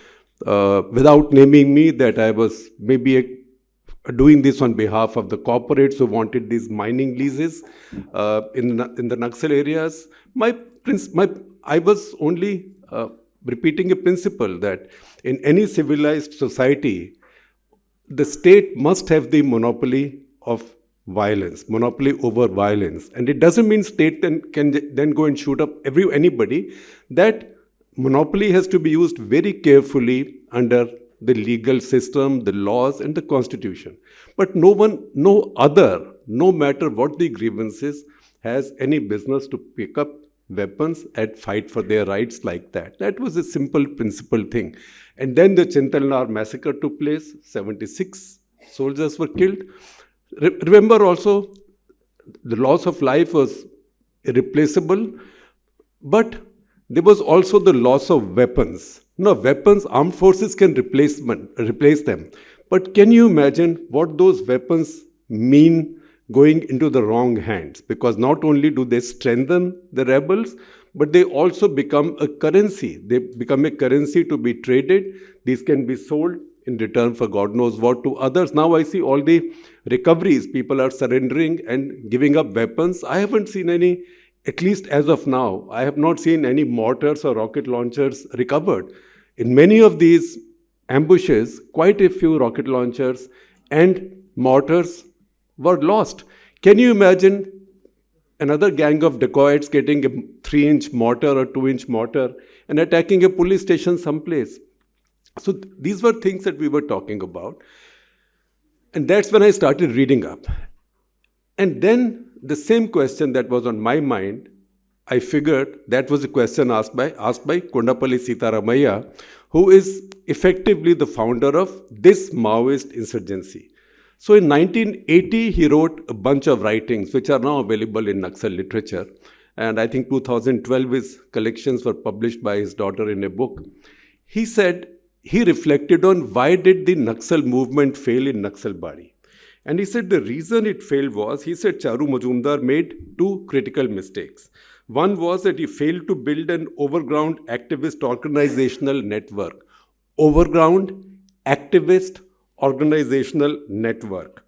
without naming me, that I was maybe doing this on behalf of the corporates who wanted these mining leases in the Naxal areas. I was only repeating a principle that in any civilized society, the state must have the monopoly of violence, monopoly over violence. And it doesn't mean state can then go and shoot up anybody. That monopoly has to be used very carefully under the legal system, the laws, and the constitution. But no matter what the grievances, has any business to pick up weapons and fight for their rights like that. That was a simple principle thing. And then the Chintalnar massacre took place. 76 soldiers were killed. Remember also, the loss of life was irreplaceable, but there was also the loss of weapons. No, weapons, armed forces can replace them. But can you imagine what those weapons mean going into the wrong hands? Because not only do they strengthen the rebels, but they also become a currency. They become a currency to be traded. These can be sold in return for God knows what to others. Now I see all the recoveries. People are surrendering and giving up weapons. I haven't seen any, at least as of now, I have not seen any mortars or rocket launchers recovered. In many of these ambushes, quite a few rocket launchers and mortars were lost. Can you imagine another gang of dacoits getting a 3-inch mortar or 2-inch mortar and attacking a police station someplace? So these were things that we were talking about. And that's when I started reading up. And then the same question that was on my mind, I figured that was a question asked by Kondapalli Sitaramaiah, who is effectively the founder of this Maoist insurgency. So in 1980, he wrote a bunch of writings which are now available in Naxal literature. And I think 2012, his collections were published by his daughter in a book. He said, he reflected on why did the Naxal movement fail in Naxalbari. And he said the reason it failed was, he said Charu Majumdar made 2 critical mistakes. One was that he failed to build an overground activist organizational network. Overground activist organizational network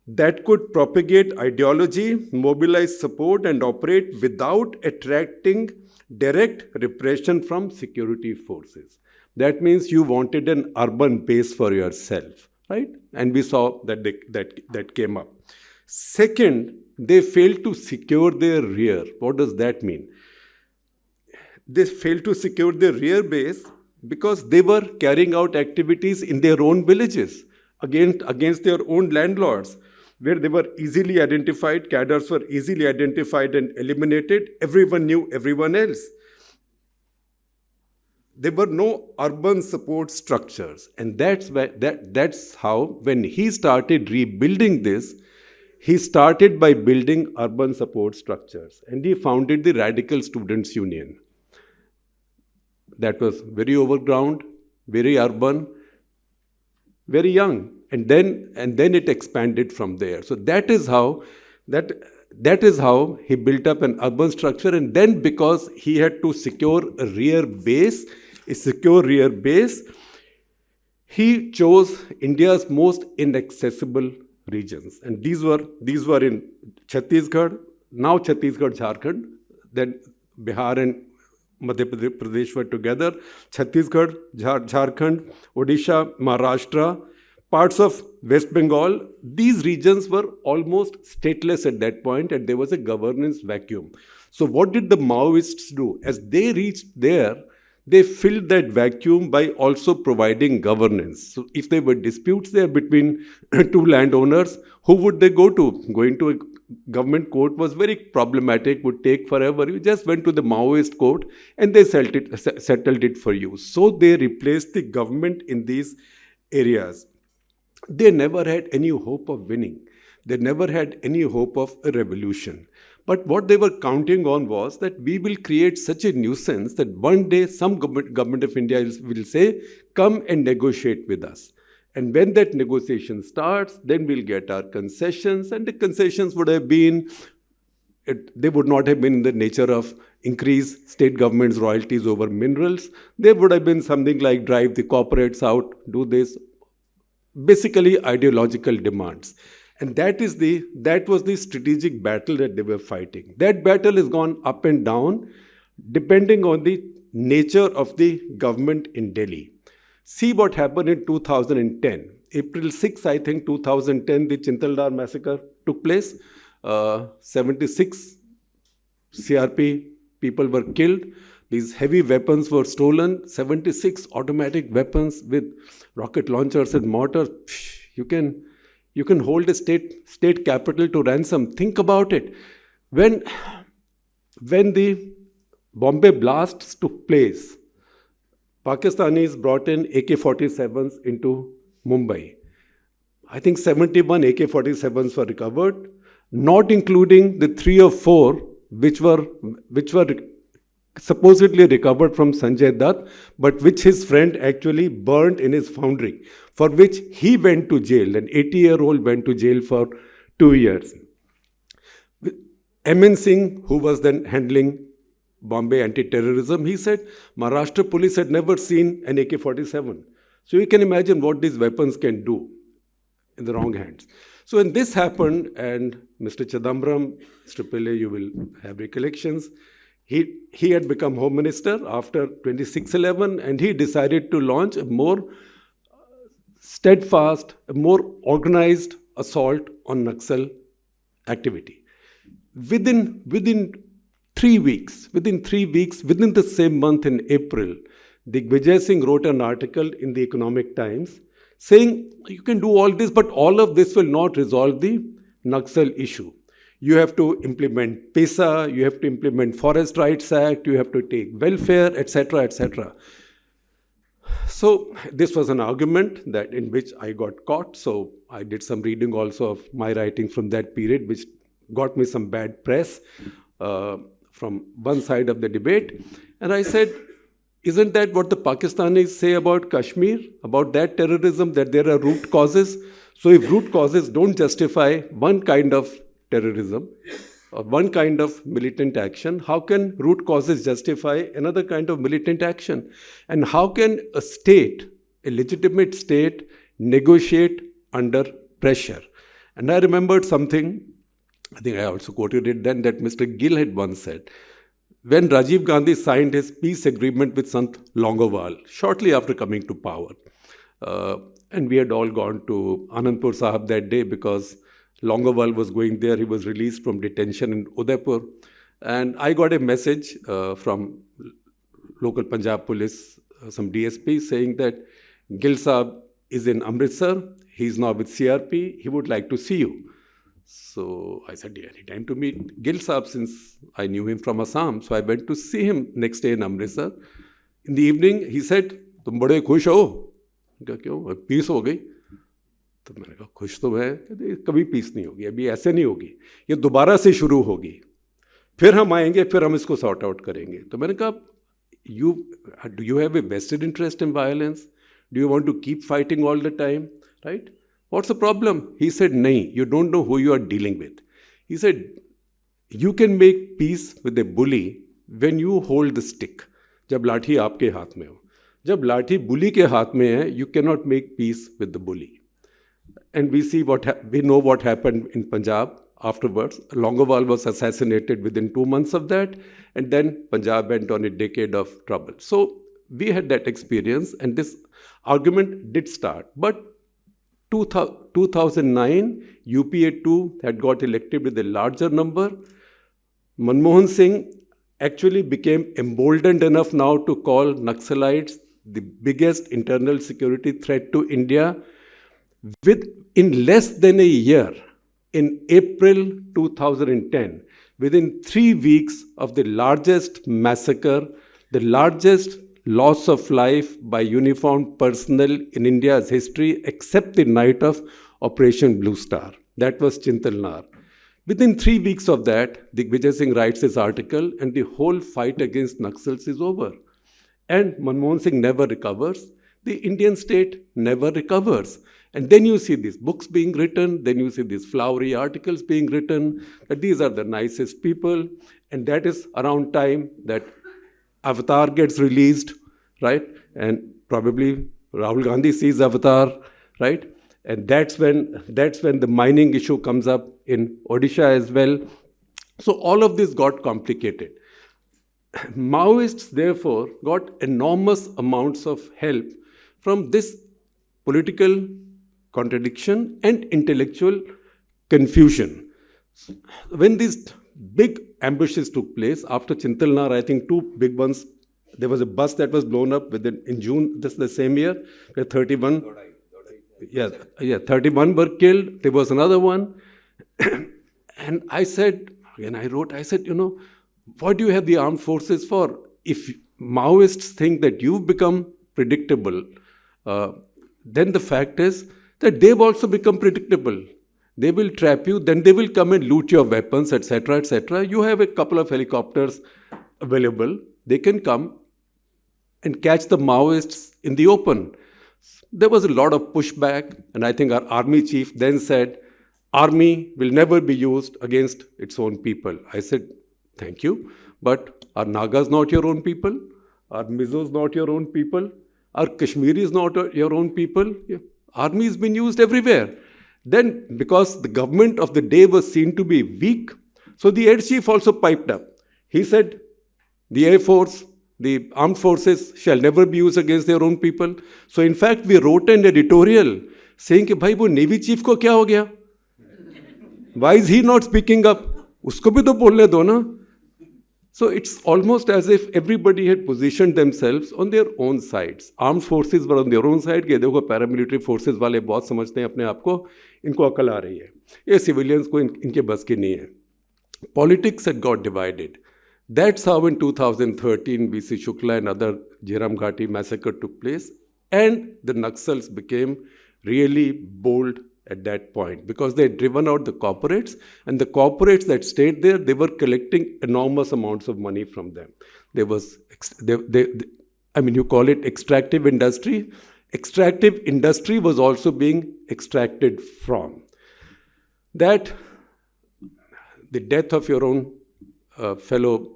that could propagate ideology, mobilize support, and operate without attracting direct repression from security forces. That means you wanted an urban base for yourself, right? And we saw that that came up. Second, they failed to secure their rear. What does that mean? They failed to secure their rear base because they were carrying out activities in their own villages. against their own landlords, where they were easily identified, cadres were easily identified and eliminated. Everyone knew everyone else. There were no urban support structures. And that's how, when he started rebuilding this, he started by building urban support structures. And he founded the Radical Students' Union. That was very overground, very urban, very young. And then it expanded from there. So that is how he built up an urban structure. And then, because he had to secure a secure rear base, he chose India's most inaccessible regions. And these were in Chhattisgarh, now Chhattisgarh, Jharkhand, then Bihar and Madhya Pradesh were together, Chhattisgarh, Jharkhand, Odisha, Maharashtra, parts of West Bengal. These regions were almost stateless at that point, and there was a governance vacuum. So what did the Maoists do? As they reached there, they filled that vacuum by also providing governance. So if there were disputes there between two landowners, who would they go to? Going to a government court was very problematic, would take forever. You just went to the Maoist court and they settled it for you. So they replaced the government in these areas. They never had any hope of winning. They never had any hope of a revolution. But what they were counting on was that we will create such a nuisance that one day some government of India will say, come and negotiate with us. And when that negotiation starts, then we'll get our concessions. And the concessions would have been, they would not have been in the nature of increase state government's royalties over minerals. They would have been something like drive the corporates out, do this. Basically ideological demands. And that was the strategic battle that they were fighting. That battle has gone up and down depending on the nature of the government in Delhi. See what happened in 2010. April 6, I think, 2010, the Chintaldar massacre took place. 76 CRP people were killed. These heavy weapons were stolen. 76 automatic weapons with rocket launchers and mortars. You can hold a state capital to ransom. Think about it. When the Bombay blasts took place, Pakistanis brought in AK-47s into Mumbai. I think 71 AK-47s were recovered, not including the 3 or 4 which were supposedly recovered from Sanjay Dutt, but which his friend actually burned in his foundry, for which he went to jail. An 80-year-old went to jail for 2 years. M.N. Singh, who was then handling Bombay anti-terrorism, he said Maharashtra police had never seen an AK-47. So you can imagine what these weapons can do in the wrong hands. So when this happened, and Mr. Chidambaram, Mr. Pillai, you will have recollections, he had become Home Minister after 26/11, and he decided to launch a more steadfast, a more organized assault on Naxal activity. Within 3 weeks, within the same month in April, Digvijay Singh wrote an article in the Economic Times saying, you can do all this, but all of this will not resolve the Naxal issue. You have to implement PESA, you have to implement Forest Rights Act, you have to take welfare, etc., etc. So this was an argument in which I got caught. So I did some reading also of my writing from that period, which got me some bad press from one side of the debate. And I said, isn't that what the Pakistanis say about Kashmir, about that terrorism, that there are root causes? So if root causes don't justify one kind of terrorism or one kind of militant action, how can root causes justify another kind of militant action? And how can a state, a legitimate state, negotiate under pressure? And I remembered something, I think I also quoted it then, that Mr. Gill had once said. When Rajiv Gandhi signed his peace agreement with Sant Longowal, shortly after coming to power, and we had all gone to Anandpur Sahib that day because Longowal was going there. He was released from detention in Udaipur. And I got a message from local Punjab police, some DSP, saying that Gill Sahib is in Amritsar. he's now with CRP, he would like to see you. So I said, yeah, any time to meet Gill Saab, since I knew him from Assam. So I went to see him next day in Amritsar. In the evening, he said, तुम बड़े खुश हो? क्या क्यों? Piece हो गई? तो मैंने कहा खुश तो मैं, कभी पीस नहीं होगी, अभी ऐसे नहीं होगी, ये दोबारा से शुरू होगी, फिर हम आएंगे, फिर हम इसको सॉर्ट आउट करेंगे. तो मैंने कहा, do you have a vested interest in violence? Do you want to keep fighting all the time? Right? What's the problem? He said, nahi, you don't know who you are dealing with. He said, you can make peace with a bully when you hold the stick. जब लाठी आपके हाथ में हो. जब लाठी बुली के हाथ में है, you cannot make peace with the bully. And we know what happened in Punjab afterwards. Longowal was assassinated within 2 months of that, and then Punjab went on a decade of trouble. So we had that experience, and this argument did start. But 2009, UPA2 had got elected with a larger number. Manmohan Singh actually became emboldened enough now to call Naxalites the biggest internal security threat to India. In less than a year, in April 2010, within 3 weeks of the largest massacre, the largest loss of life by uniformed personnel in India's history, except the night of Operation Blue Star. That was Chintalnar. Within 3 weeks of that, Digvijay Singh writes his article, and the whole fight against Naxals is over. And Manmohan Singh never recovers. The Indian state never recovers. And then you see these books being written, then you see these flowery articles being written, that these are the nicest people. And that is around time that Avatar gets released, right? And probably Rahul Gandhi sees Avatar, right? And that's when the mining issue comes up in Odisha as well. So all of this got complicated. Maoists, therefore, got enormous amounts of help from this political contradiction and intellectual confusion. When these big ambushes took place, after Chintalnar, I think 2 big ones, there was a bus that was blown up in June, just the same year, where 31 were killed. There was another one. And I said, what do you have the armed forces for? If Maoists think that you've become predictable, then the fact is that they've also become predictable. They will trap you, then they will come and loot your weapons, etc., etc. You have a couple of helicopters available. They can come and catch the Maoists in the open. There was a lot of pushback, and I think our army chief then said, army will never be used against its own people. I said, thank you, but are Nagas not your own people? Are Mizos not your own people? Are Kashmiris not your own people? Yeah. Army has been used everywhere. Then, because the government of the day was seen to be weak, so the air chief also piped up. He said, the Air Force, the armed forces shall never be used against their own people. So in fact, we wrote an editorial saying कि भाई वो Navy chief को क्या हो गया? Why is he not speaking up? उसको भी तो बोलने दो ना. So it's almost as if everybody had positioned themselves on their own sides. Armed forces were on their own side. कि देखो paramilitary forces वाले बहुत समझते हैं अपने आप को, इनको अकल आ रही है. ये civilians को इनके बस की नहीं है. Politics had got divided. That's how in 2013 B.C. Shukla and other Jairam Ghati massacre took place, and the Naxals became really bold at that point because they had driven out the corporates, and the corporates that stayed there, they were collecting enormous amounts of money from them. There was, you call it extractive industry. Extractive industry was also being extracted from. That the death of your own fellow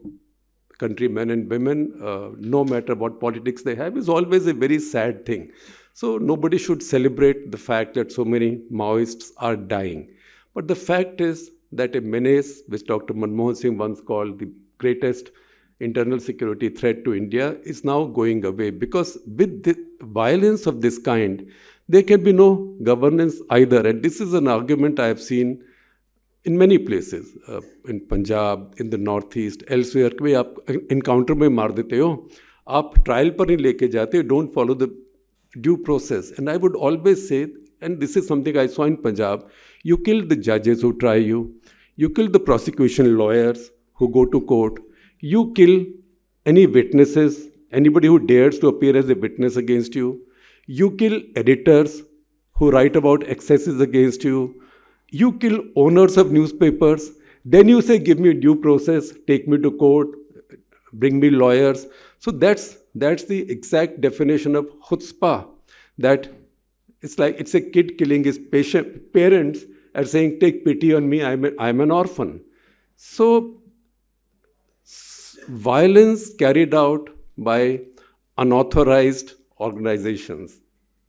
countrymen and women, no matter what politics they have, is always a very sad thing. So nobody should celebrate the fact that so many Maoists are dying. But the fact is that a menace, which Dr. Manmohan Singh once called the greatest internal security threat to India, is now going away. Because with the violence of this kind, there can be no governance either. And this is an argument I have seen in many places, in Punjab, in the Northeast, elsewhere, कि आप encounter में मार देते हो, आप trial पर नहीं लेके जाते, don't follow the due process. And I would always say, and this is something I saw in Punjab, you kill the judges who try you, you kill the prosecution lawyers who go to court, you kill any witnesses, anybody who dares to appear as a witness against you, you kill editors who write about excesses against you, you kill owners of newspapers, then you say, give me due process, take me to court, bring me lawyers. So that's the exact definition of chutzpah, that it's like it's a kid killing his parents and saying, take pity on me, I'm an orphan. So violence carried out by unauthorized organizations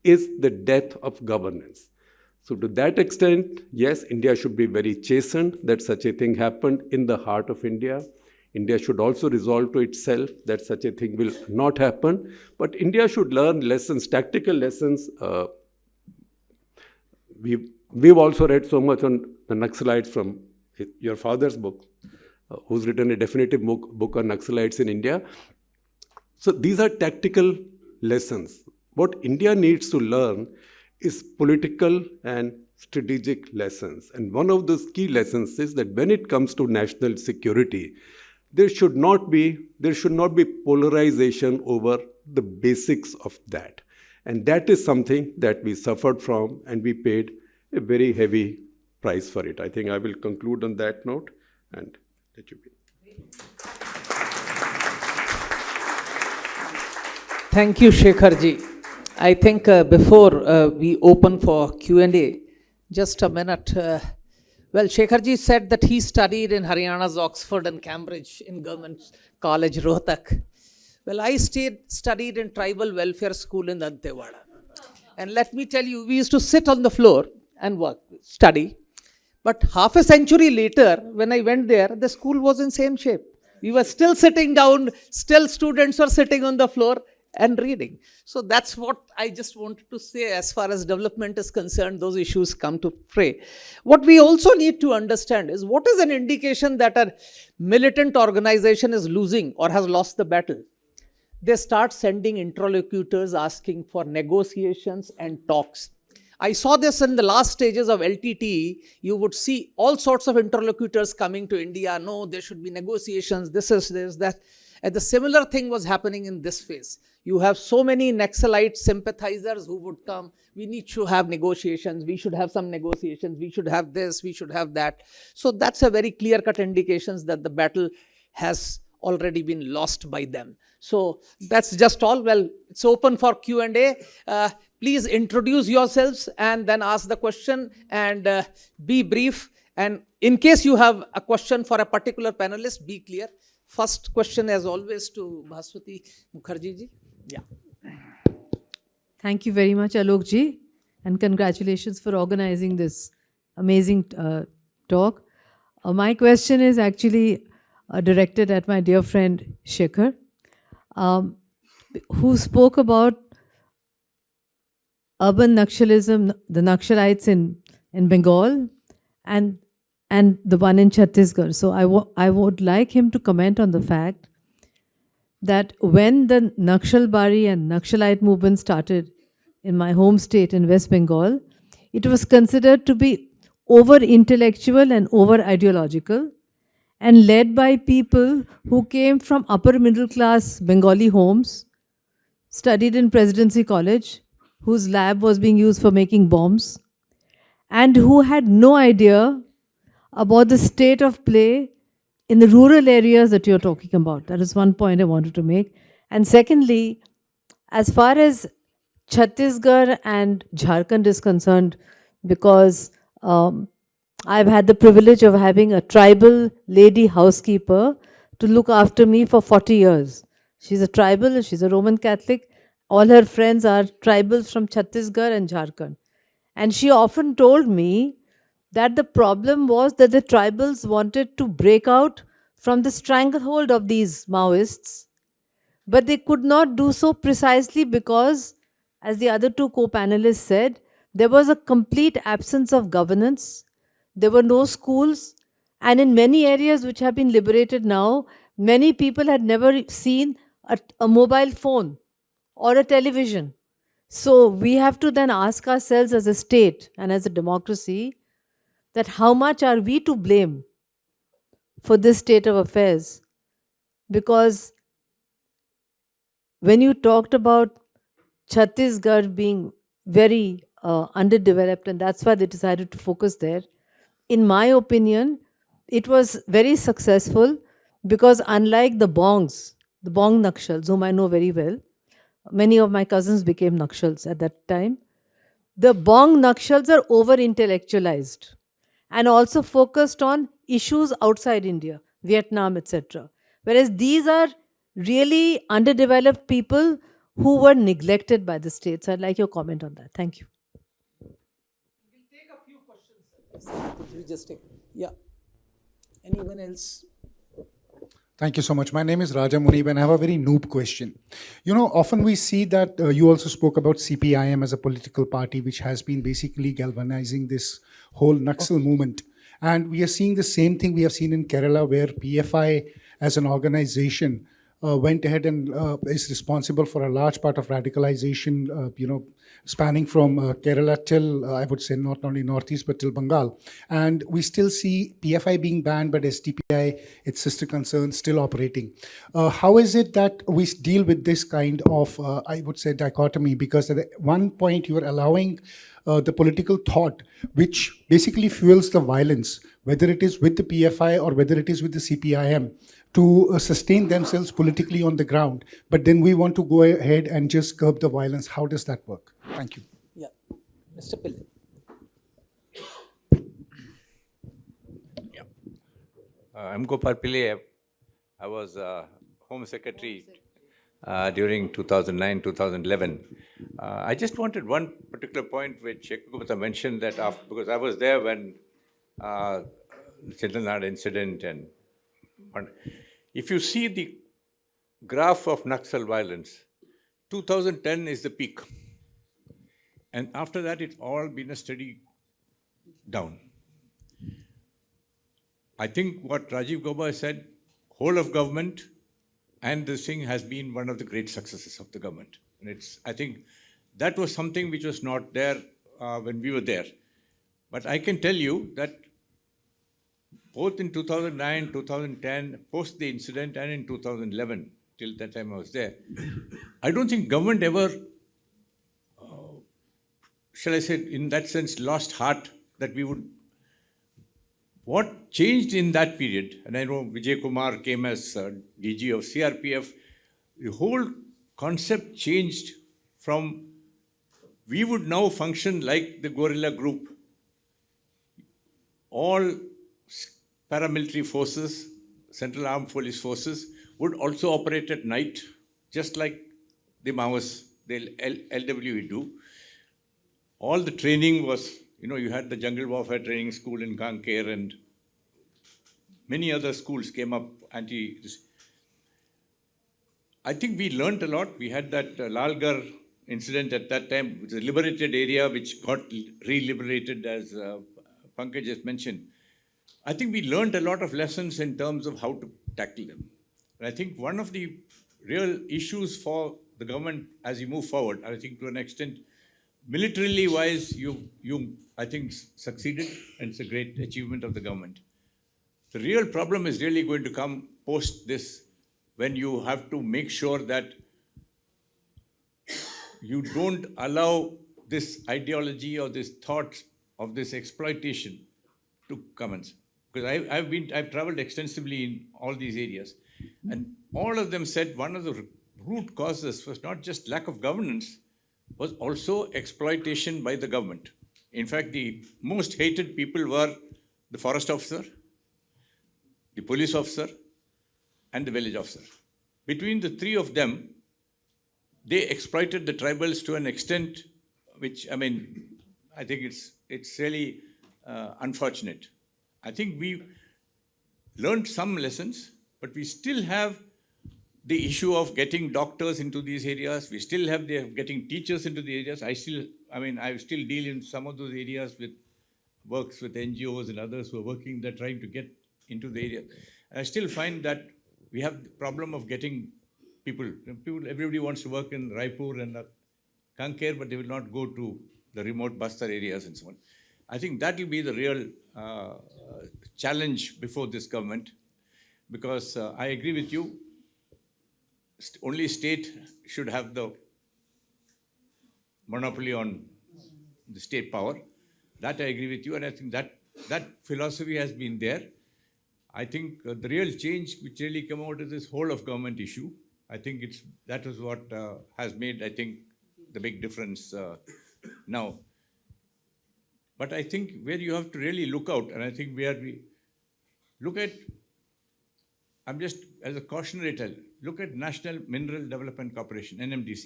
is the death of governance. So to that extent, yes, India should be very chastened that such a thing happened in the heart of India. India should also resolve to itself that such a thing will not happen. But India should learn lessons, tactical lessons. We've also read so much on the Naxalites from your father's book, who's written a definitive book on Naxalites in India. So these are tactical lessons. What India needs to learn is political and strategic lessons. And one of those key lessons is that when it comes to national security, there should not be polarization over the basics of that. And that is something that we suffered from, and we paid a very heavy price for it. I think I will conclude on that note and let you be. Thank you, Shekharji. I think before we open for Q&A, just a minute. Well, Shekharji said that he studied in Haryana's Oxford and Cambridge in Government College, Rohtak. Well, I studied in Tribal Welfare School in Dantewada. And let me tell you, we used to sit on the floor and work, study. But half a century later, when I went there, the school was in same shape. We were still sitting down, still students were sitting on the floor and reading. So that's what I just wanted to say as far as development is concerned, those issues come to play. What we also need to understand is what is an indication that a militant organization is losing or has lost the battle. They start sending interlocutors asking for negotiations and talks. I saw this in the last stages of LTTE. You would see all sorts of interlocutors coming to India. No, there should be negotiations, this, that. And the similar thing was happening in this phase. You have so many Naxalite sympathizers who would come. We need to have negotiations. We should have some negotiations. We should have this. We should have that. So that's a very clear-cut indication that the battle has already been lost by them. So that's just all. Well, it's open for Q&A. Please introduce yourselves and then ask the question and be brief. And in case you have a question for a particular panelist, be clear. First question, as always, to Bhaswati Mukherjee ji. Yeah. Thank you very much, Alok ji, and congratulations for organizing this amazing talk. My question is actually directed at my dear friend Shekhar, who spoke about urban Naxalism, the Naxalites in Bengal, and the one in Chhattisgarh. So I would like him to comment on the fact that when the Naxalbari and Naxalite movement started in my home state in West Bengal, it was considered to be over-intellectual and over-ideological and led by people who came from upper middle-class Bengali homes, studied in Presidency College, whose lab was being used for making bombs, and who had no idea about the state of play in the rural areas that you're talking about. That is one point I wanted to make. And secondly, as far as Chhattisgarh and Jharkhand is concerned, because I've had the privilege of having a tribal lady housekeeper to look after me for 40 years. She's a tribal, she's a Roman Catholic. All her friends are tribals from Chhattisgarh and Jharkhand. And she often told me that the problem was that the tribals wanted to break out from the stranglehold of these Maoists, but they could not do so precisely because, as the other two co-panelists said, there was a complete absence of governance, there were no schools, and in many areas which have been liberated now, many people had never seen a mobile phone or a television. So we have to then ask ourselves as a state and as a democracy that how much are we to blame for this state of affairs? Because when you talked about Chhattisgarh being very underdeveloped, and that's why they decided to focus there, in my opinion, it was very successful because unlike the Bong Nakshals, whom I know very well, many of my cousins became Nakshals at that time. The Bong Nakshals are over intellectualized and also focused on issues outside India, Vietnam, etc. Whereas these are really underdeveloped people who were neglected by the states. I'd like your comment on that. Thank you. We just take, yeah. Anyone else? Thank you so much. My name is Raja Munib, and I have a very noob question. You know, often we see that you also spoke about CPIM as a political party, which has been basically galvanizing this whole Naxal movement. And we are seeing the same thing we have seen in Kerala, where PFI as an organization went ahead and is responsible for a large part of radicalization, spanning from Kerala till, I would say, not only Northeast, but till Bengal. And we still see PFI being banned, but SDPI, its sister concern, still operating. How is it that we deal with this kind of, I would say, dichotomy? Because at one point you are allowing the political thought, which basically fuels the violence, whether it is with the PFI or whether it is with the CPIM, to sustain themselves politically on the ground. But then we want to go ahead and just curb the violence. How does that work? Thank you. Yeah. Mr. Pillai. I'm Gopal Pillai. I was Home Secretary during 2009, 2011. I just wanted one particular point which Shekhar Gupta mentioned, that after, because I was there when the Chintanad incident, and if you see the graph of Naxal violence, 2010 is the peak. And after that, it's all been a steady down. I think what Rajiv Gauba said, whole of government and this thing has been one of the great successes of the government. And I think that was something which was not there when we were there. But I can tell you that both in 2009, 2010, post the incident, and in 2011, till that time I was there, I don't think government ever, shall I say, in that sense, lost heart that we would. What changed in that period, and I know Vijay Kumar came as DG of CRPF, the whole concept changed from we would now function like the guerrilla group. All paramilitary forces, Central Armed Police Forces, would also operate at night, just like the Maoists, the LWE do. All the training was, you had the jungle warfare training school in Kanker, and many other schools came up, I think we learned a lot. We had that Lalgarh incident at that time, which is a liberated area which got re-liberated, as Pankaj just mentioned. I think we learned a lot of lessons in terms of how to tackle them. And I think one of the real issues for the government as you move forward, I think to an extent, militarily wise, you I think succeeded, and it's a great achievement of the government. The real problem is really going to come post this, when you have to make sure that you don't allow this ideology or this thought of this exploitation to commence. Because I've traveled extensively in all these areas, and all of them said one of the root causes was not just lack of governance, was also exploitation by the government. In fact, the most hated people were the forest officer, the police officer, and the village officer. Between the three of them, they exploited the tribals to an extent which, I think it's really unfortunate. I think we learned some lessons, but we still have the issue of getting doctors into these areas. We still have getting teachers into the areas. I still deal in some of those areas with works with NGOs and others who are working there trying to get into the area. And I still find that we have the problem of getting people. Everybody wants to work in Raipur and Kanker, but they will not go to the remote Bastar areas and so on. I think that will be the real challenge before this government, because I agree with you, only state should have the monopoly on the state power. That I agree with you, and I think that philosophy has been there. I think the real change which really came out of this whole of government issue, I think that is what has made, I think, the big difference now. But I think where you have to really look out, and I think we look at, I'm just as a cautionary tale, look at National Mineral Development Corporation, NMDC.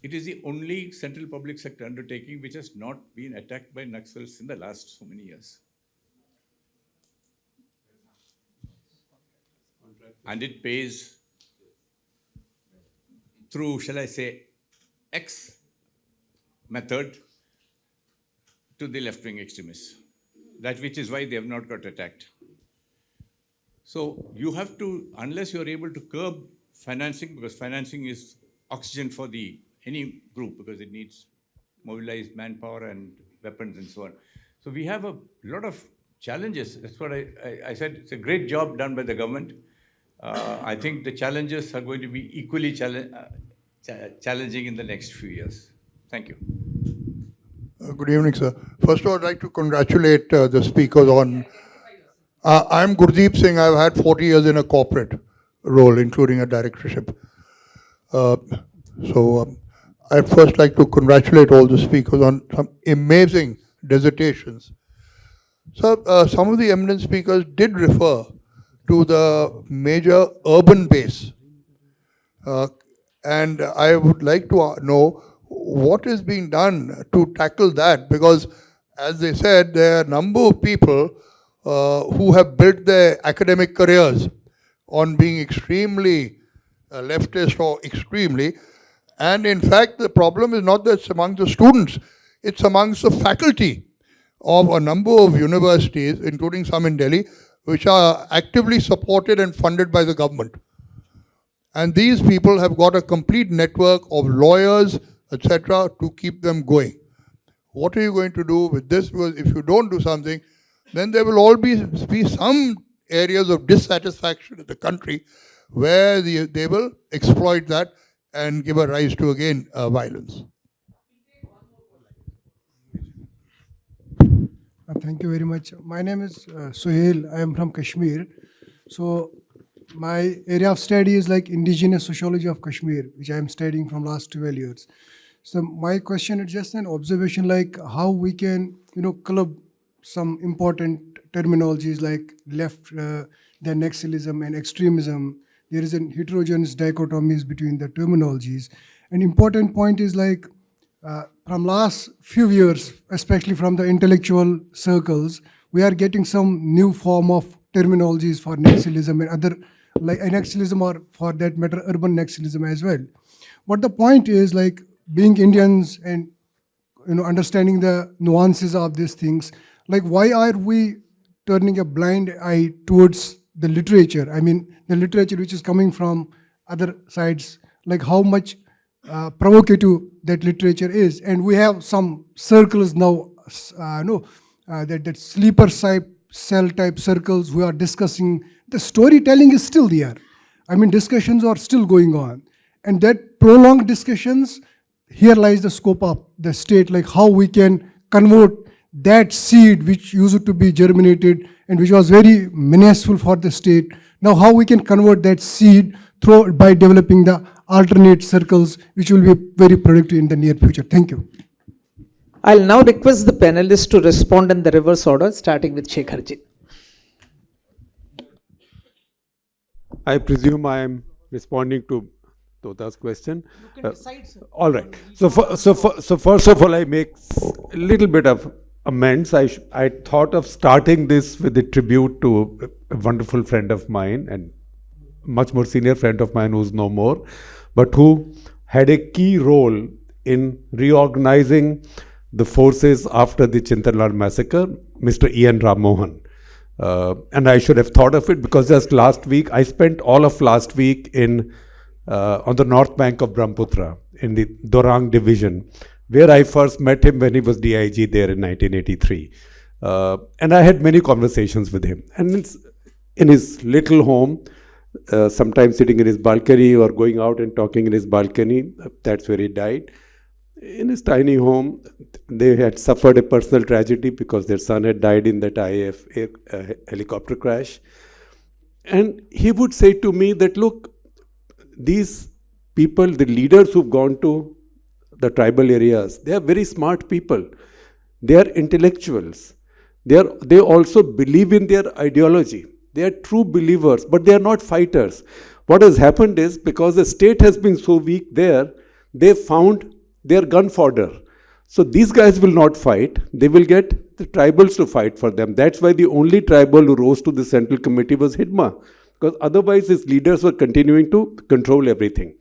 It is the only central public sector undertaking which has not been attacked by Naxals in the last so many years. And it pays through, shall I say, X method to the left-wing extremists. That which is why they have not got attacked. So you have to, unless you are able to curb financing, because financing is oxygen for any group, because it needs mobilized manpower and weapons and so on. So we have a lot of challenges. That's what I said. It's a great job done by the government. I think the challenges are going to be equally challenging in the next few years. Thank you. Good evening, sir. First of all, I'd like to congratulate the speakers on... I'm Gurdeep Singh. I've had 40 years in a corporate role, including a directorship. I'd first like to congratulate all the speakers on some amazing dissertations. So, some of the eminent speakers did refer to the major urban base. And I would like to know what is being done to tackle that, because as they said, there are a number of people who have built their academic careers on being extremely leftist or extremely, and in fact the problem is not that it's among the students, it's amongst the faculty of a number of universities, including some in Delhi, which are actively supported and funded by the government. And these people have got a complete network of lawyers, etc., to keep them going. What are you going to do with this? Because if you don't do something, then there will always be some areas of dissatisfaction in the country where they will exploit that and give a rise to, again, violence. Thank you very much. My name is Sohail. I am from Kashmir. So my area of study is like indigenous sociology of Kashmir, which I am studying from last 12 years. So my question is just an observation, like how we can, club some important terminologies like left, then Naxalism and extremism. There is a heterogeneous dichotomies between the terminologies. An important point is like from last few years, especially from the intellectual circles, we are getting some new form of terminologies for Naxalism and other, like Naxalism, or for that matter, urban Naxalism as well. But the point is, like, being Indians and understanding the nuances of these things, like why are we turning a blind eye towards the literature? I mean, the literature which is coming from other sides, like how much provocative that literature is. And we have some circles now, that sleeper cell type circles who are discussing. The storytelling is still there. I mean, discussions are still going on. And that prolonged discussions, here lies the scope of the state, like how we can convert that seed which used to be germinated and which was very menaceful for the state. Now how we can convert that seed by developing the alternate circles which will be very productive in the near future. Thank you. I'll now request the panelists to respond in the reverse order, starting with Shekharji. I presume I am responding to Tota's question. All right. So first of all, I make a little bit of amends. I thought of starting this with a tribute to a wonderful friend of mine and much more senior friend of mine who's no more, but who had a key role in reorganizing the forces after the Chintalal massacre, Mr. E.N. Ram Mohan. And I should have thought of it because just last week, I spent all of last week on the north bank of Brahmaputra. in the Dorang division, where I first met him when he was DIG there in 1983. And I had many conversations with him. And in his little home, sometimes sitting in his balcony or going out and talking in his balcony, that's where he died. In his tiny home, they had suffered a personal tragedy because their son had died in that IAF helicopter crash. And he would say to me that, look, these people, the leaders who've gone to the tribal areas, they are very smart people. They are intellectuals. They also believe in their ideology. They are true believers, but they are not fighters. What has happened is, because the state has been so weak there, they found their gun fodder. So these guys will not fight. They will get the tribals to fight for them. That's why the only tribal who rose to the central committee was Hidma, because otherwise his leaders were continuing to control everything.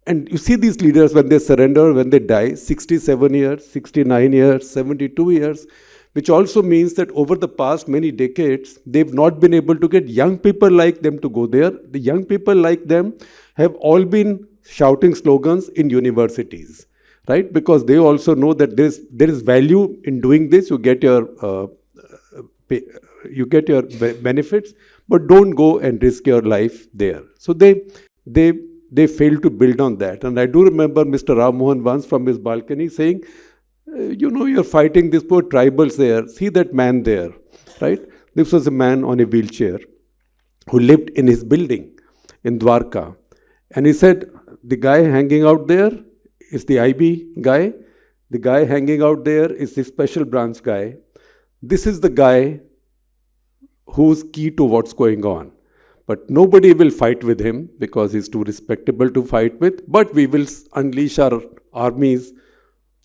And you see these leaders, when they surrender, when they die, 67 years, 69 years, 72 years, which also means that over the past many decades, they've not been able to get young people like them to go there. The young people like them have all been shouting slogans in universities, right? Because they also know that there is value in doing this. You get your benefits, but don't go and risk your life there. So they failed to build on that. And I do remember Mr. Ram Mohan once from his balcony saying, you're fighting these poor tribals there. See that man there, right? This was a man on a wheelchair who lived in his building in Dwarka. And he said, the guy hanging out there is the IB guy. The guy hanging out there is the special branch guy. This is the guy who's key to what's going on. But nobody will fight with him because he's too respectable to fight with. But we will unleash our armies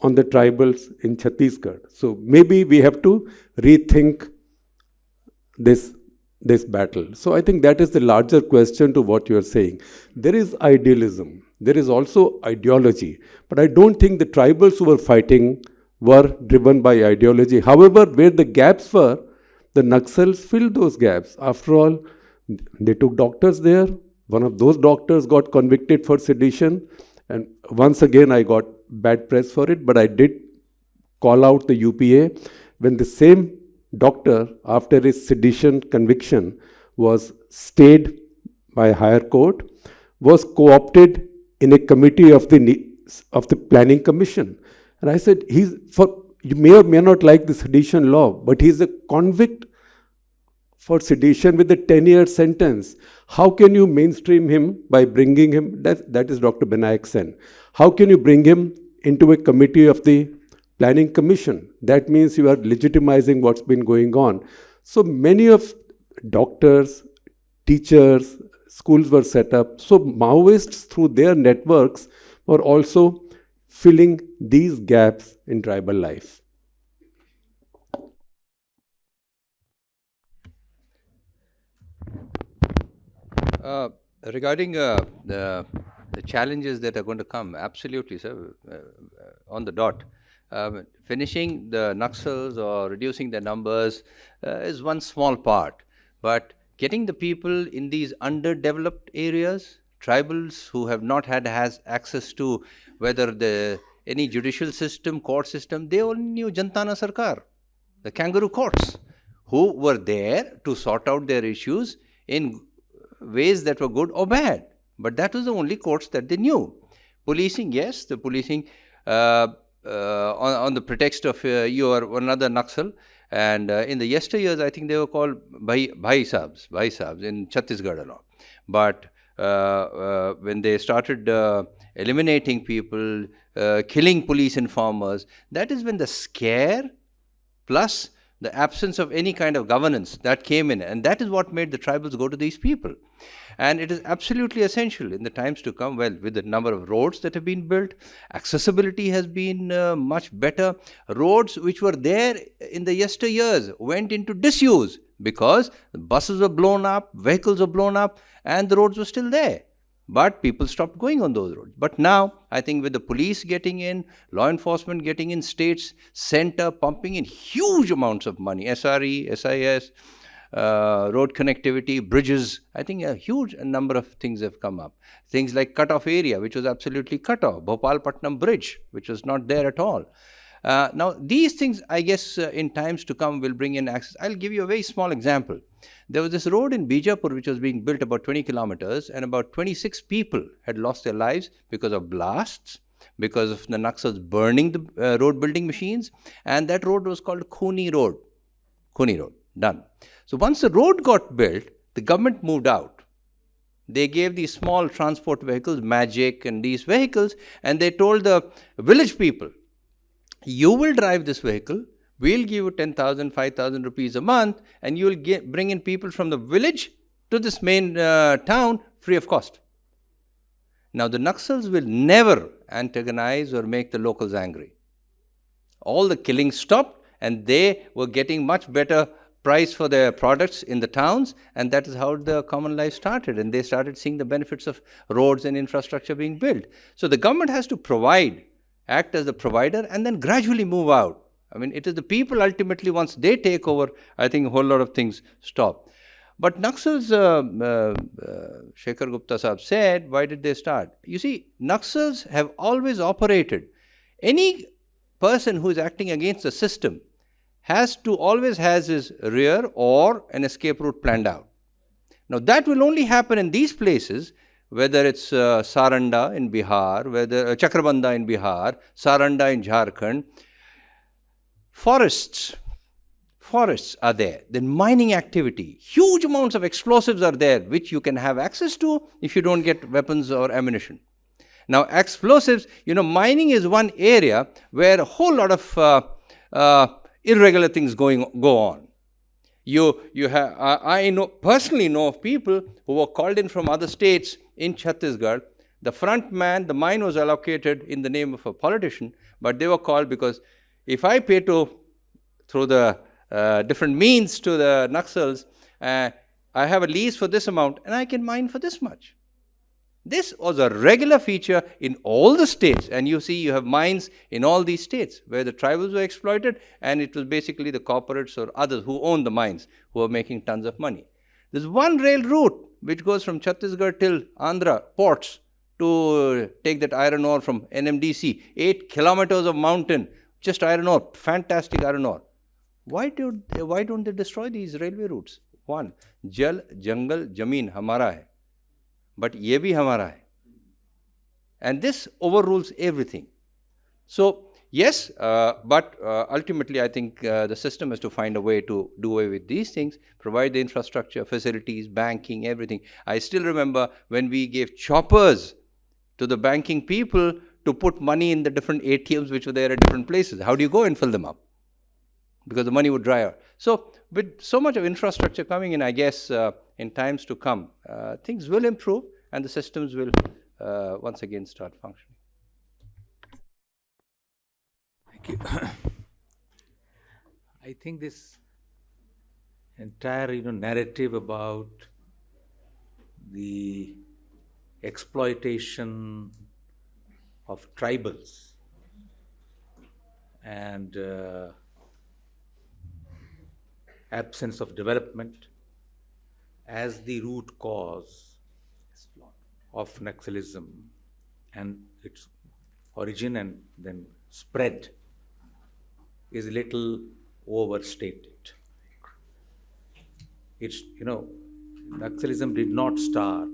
on the tribals in Chhattisgarh. So maybe we have to rethink this battle. So I think that is the larger question to what you are saying. There is idealism. There is also ideology. But I don't think the tribals who were fighting were driven by ideology. However, where the gaps were, the Naxals filled those gaps. After all, they took doctors there. One of those doctors got convicted for sedition. And once again, I got bad press for it, but I did call out the UPA when the same doctor, after his sedition conviction was stayed by a higher court, was co-opted in a committee of the Planning Commission. And I said, you may or may not like the sedition law, but he's a convict for sedition with a 10-year sentence. How can you mainstream him by bringing him, that is Dr. Binayak Sen. How can you bring him into a committee of the Planning Commission? That means you are legitimizing what's been going on. So many of doctors, teachers, schools were set up. So Maoists, through their networks, were also filling these gaps in tribal life. Regarding the challenges that are going to come, absolutely, sir, on the dot. Finishing the Naxals or reducing their numbers is one small part, but getting the people in these underdeveloped areas, tribals who have not had access to whether any judicial system, court system, they only knew Jantana Sarkar, the kangaroo courts, who were there to sort out their issues in ways that were good or bad. But that was the only courts that they knew. Policing, yes, the policing on the pretext of you are another Naxal. And in the yesteryears, I think they were called Bhai Sabs in Chhattisgarh a lot. But when they started eliminating people, killing police informers, that is when the scare plus the absence of any kind of governance that came in, and that is what made the tribals go to these people. And it is absolutely essential in the times to come, well, with the number of roads that have been built, accessibility has been much better. Roads which were there in the yesteryears went into disuse because buses were blown up, vehicles were blown up, and the roads were still there. But people stopped going on those roads. But now, I think with the police getting in, law enforcement getting in, states, center pumping in huge amounts of money, SRE, SIS, road connectivity, bridges. I think a huge number of things have come up. Things like cut-off area, which was absolutely cut off. Bhopal-Patnam Bridge, which was not there at all. Now, these things, I guess, in times to come will bring in access. I'll give you a very small example. There was this road in Bijapur which was being built about 20 kilometers, and about 26 people had lost their lives because of blasts, because of the Naxals burning the road building machines, and that road was called Khuni Road. Khuni Road, done. So once the road got built, the government moved out. They gave these small transport vehicles, Magic and these vehicles, and they told the village people, you will drive this vehicle, we'll give you 10,000, 5,000 rupees a month, and you'll bring in people from the village to this main town free of cost. Now, the Naxals will never antagonize or make the locals angry. All the killing stopped, and they were getting much better price for their products in the towns, and that is how the common life started, and they started seeing the benefits of roads and infrastructure being built. So the government has to provide, act as the provider, and then gradually move out. I mean, it is the people ultimately, once they take over, I think a whole lot of things stop. But Naxals, Shekhar Gupta Sahab said, why did they start? You see, Naxals have always operated. Any person who is acting against the system has to always has his rear or an escape route planned out. Now, that will only happen in these places, whether it's Saranda in Bihar, whether Chakrabanda in Bihar, Saranda in Jharkhand. Forests are there. Then mining activity, huge amounts of explosives are there, which you can have access to if you don't get weapons or ammunition. Now, explosives, mining is one area where a whole lot of irregular things go on. I personally know of people who were called in from other states in Chhattisgarh. The front man, the mine was allocated in the name of a politician, but they were called because if I pay through the different means to the Naxals, I have a lease for this amount and I can mine for this much. This was a regular feature in all the states, and you see you have mines in all these states where the tribals were exploited, and it was basically the corporates or others who owned the mines who were making tons of money. There's one rail route which goes from Chhattisgarh till Andhra ports to take that iron ore from NMDC, 8 kilometers of mountain, just iron ore, fantastic iron ore. Why don't they destroy these railway routes? One, Jal, Jangal, Jameen hamara hai. But ye bhi hamara hai. And this overrules everything. So, yes, but ultimately I think the system has to find a way to do away with these things, provide the infrastructure, facilities, banking, everything. I still remember when we gave choppers to the banking people to put money in the different ATMs which were there at different places. How do you go and fill them up? Because the money would dry out. So, with so much of infrastructure coming in, I guess, in times to come, things will improve and the systems will once again start functioning. Thank you. I think this entire narrative about the exploitation of tribals and absence of development as the root cause of Naxalism and its origin and then spread is a little overstated. It's, Naxalism did not start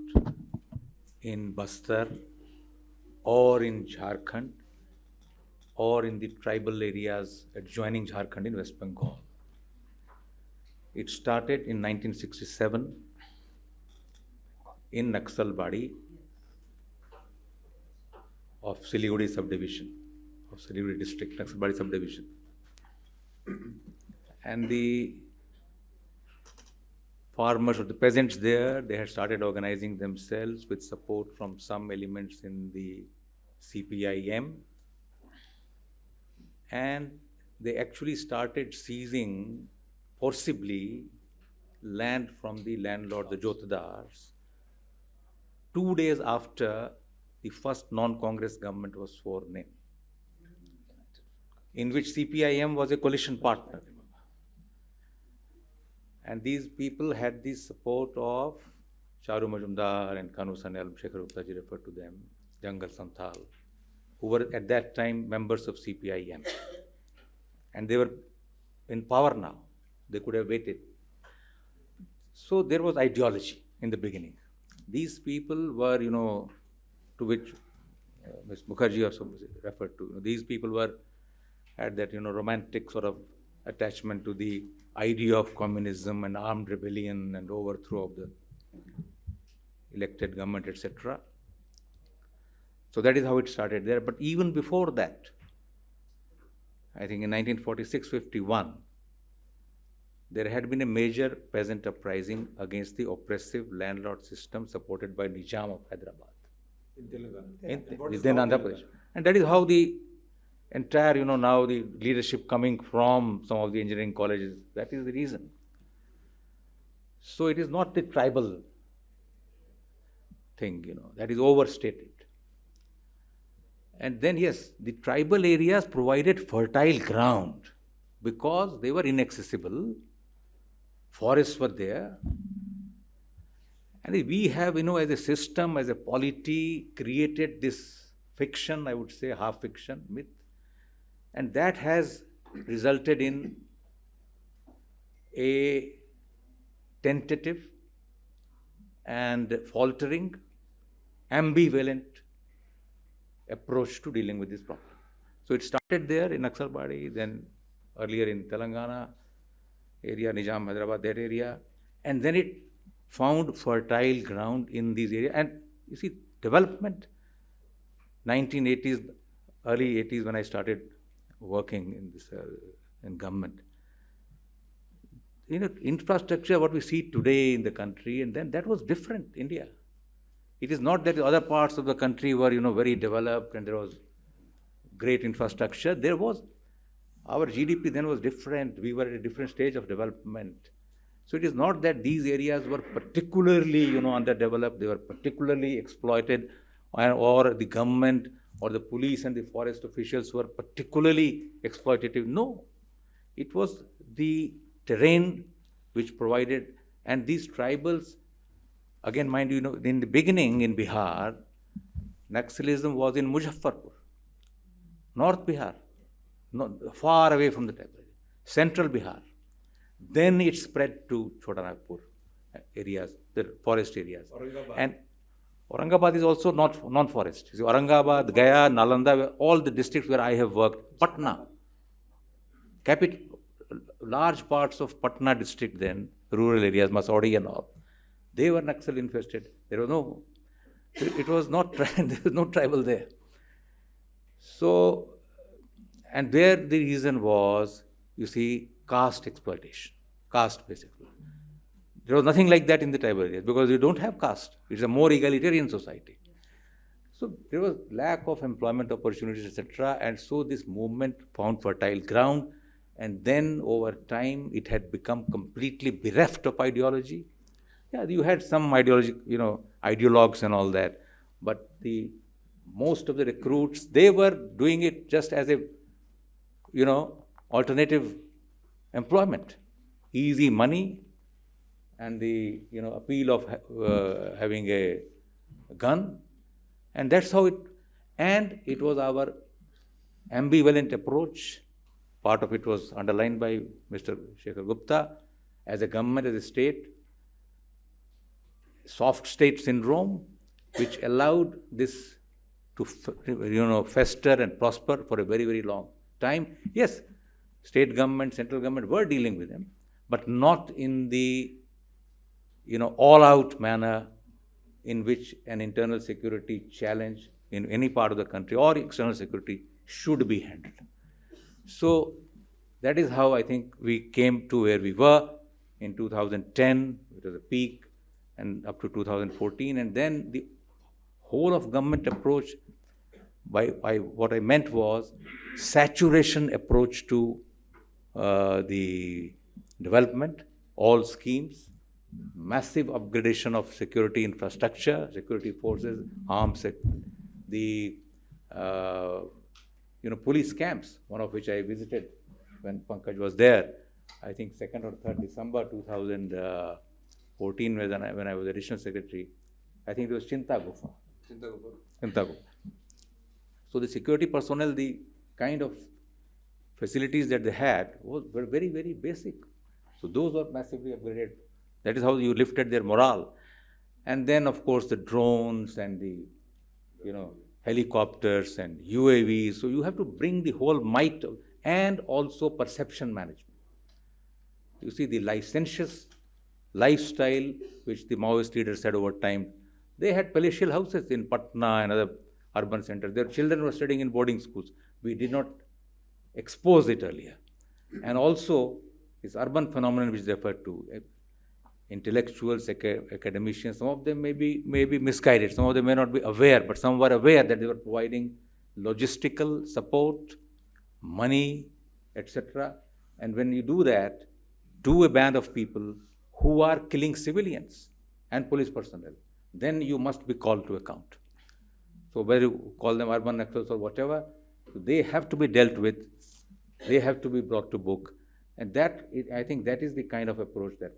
in Bastar or in Jharkhand or in the tribal areas adjoining Jharkhand in West Bengal. It started in 1967 in Naxalbari of Siliguri subdivision, of Siliguri district, Naxalbari subdivision. And the farmers or the peasants there, they had started organizing themselves with support from some elements in the CPIM. And they actually started seizing forcibly land from the landlord, the Jotdars, 2 days after the first non-Congress government was sworn in which CPIM was a coalition partner. And these people had the support of Charu Majumdar and Kanu Sanyal, Shekhar Gupta ji referred to them, Jangal Santhal, who were at that time members of CPIM. And they were in power now. They could have waited. So there was ideology in the beginning. These people were, to which Ms. Mukherjee also referred to. These people had that, romantic sort of attachment to the idea of communism and armed rebellion and overthrow of the elected government, etc. So that is how it started there. But even before that, I think in 1946-51, there had been a major peasant uprising against the oppressive landlord system supported by Nizam of Hyderabad. In Telangana. Then Andhra Pradesh. And that is how the entire, now the leadership coming from some of the engineering colleges, that is the reason. So it is not the tribal thing, that is overstated. And then, yes, the tribal areas provided fertile ground because they were inaccessible. Forests were there. And we have, as a system, as a polity, created this fiction, I would say, half fiction, myth. And that has resulted in a tentative and faltering, ambivalent approach to dealing with this problem. So it started there in Naxalbari, then earlier in Telangana area, Nizam, Hyderabad, that area, and then it found fertile ground in these areas. And you see, development, 1980s, early 80s when I started working in this in government. Infrastructure, what we see today in the country, and then that was different, India. It is not that the other parts of the country were, very developed and there was great infrastructure. There was, our GDP then was different. We were at a different stage of development. So it is not that these areas were particularly, underdeveloped. They were particularly exploited, or the government or the police and the forest officials were particularly exploitative. No, it was the terrain which provided, and these tribals, again, mind you, in the beginning in Bihar, Naxalism was in Muzaffarpur, North Bihar, far away from the tribal area, Central Bihar. Then it spread to Chotanagpur areas, the forest areas. And Aurangabad is also not non-forest. See, Aurangabad, Gaya, Nalanda, all the districts where I have worked, Patna, large parts of Patna district then, rural areas, Masaudi and all, they were Naxal infested. There was it was not, there was no tribal there. So, and there the reason was, you see, caste exploitation, caste-based exploitation. There was nothing like that in the tribal areas because you don't have caste. It's a more egalitarian society. So there was lack of employment opportunities, etc. And so this movement found fertile ground. And then over time, it had become completely bereft of ideology. Yeah, you had some ideology, ideologues and all that. But most of the recruits, they were doing it just as a, alternative employment. Easy money and the, appeal of having a gun. And that's how it was our ambivalent approach. Part of it was underlined by Mr. Shekhar Gupta. As a government, as a state, soft state syndrome, which allowed this to, fester and prosper for a very, very long time. Yes, state government, central government were dealing with them, but not in the, all-out manner in which an internal security challenge in any part of the country or external security should be handled. So that is how I think we came to where we were in 2010, it was a peak, and up to 2014. And then the whole of government approach, by what I meant was saturation approach to the development, all schemes, massive upgradation of security infrastructure, security forces, arms, the police camps, one of which I visited when Pankaj was there, I think 2nd or 3rd December 2014 when I was additional secretary. I think it was Chinta Gufa. Chinta Gufa. So the security personnel, the kind of facilities that they had were very, very basic. So those were massively upgraded. That is how you lifted their morale. And then, of course, the drones and the, helicopters and UAVs. So you have to bring the whole might and also perception management. You see, the licentious lifestyle, which the Maoist leaders had over time, they had palatial houses in Patna and other urban centers. Their children were studying in boarding schools. We did not expose it earlier. And also, this urban phenomenon which they referred to, intellectuals, academicians, some of them may be misguided, some of them may not be aware, but some were aware that they were providing logistical support, money, etc. And when you do that to a band of people who are killing civilians and police personnel, then you must be called to account. So whether you call them urban Naxals or whatever, they have to be dealt with, they have to be brought to book. And that, I think that is the kind of approach that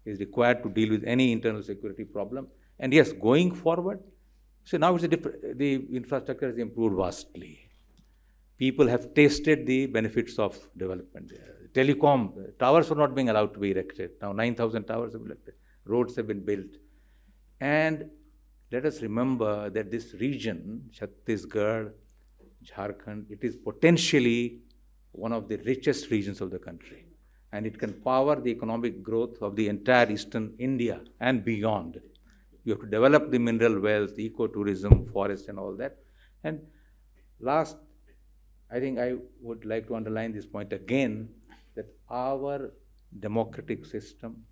is required to deal with any internal security problem. And yes, going forward, so now it's the infrastructure has improved vastly. People have tasted the benefits of development. Telecom, towers were not being allowed to be erected. Now 9,000 towers have been erected. Roads have been built. And let us remember that this region, Chhattisgarh, Jharkhand, it is potentially one of the richest regions of the country. And it can power the economic growth of the entire eastern India and beyond. You have to develop the mineral wealth, ecotourism, forest and all that. And last, I think I would like to underline this point again, that our democratic system,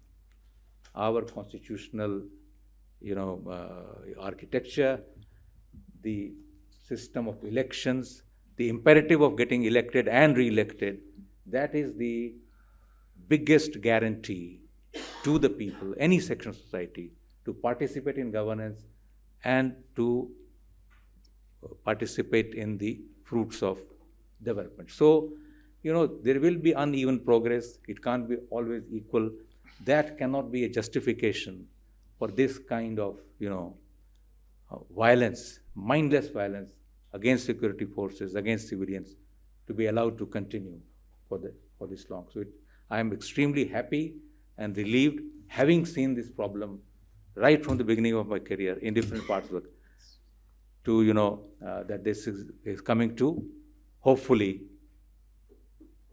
our constitutional architecture, the system of elections, the imperative of getting elected and re-elected, that is the biggest guarantee to the people, any section of society, to participate in governance and to participate in the fruits of development. So, there will be uneven progress. It can't be always equal. That cannot be a justification for this kind of, violence, mindless violence against security forces, against civilians, to be allowed to continue for this long. So I am extremely happy and relieved, having seen this problem right from the beginning of my career in different parts of it, to that this is coming to, hopefully,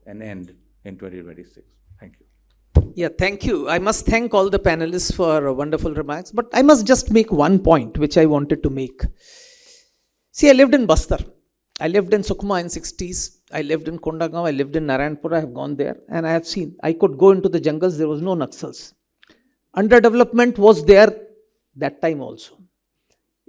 an end in 2026. Thank you. Yeah, thank you. I must thank all the panelists for wonderful remarks, but I must just make one point which I wanted to make. See, I lived in Bastar. I lived in Sukma in 60s. I lived in Kondagaon. I lived in Narayanpur. I have gone there and I have seen. I could go into the jungles. There was no Naxals. Underdevelopment was there that time also.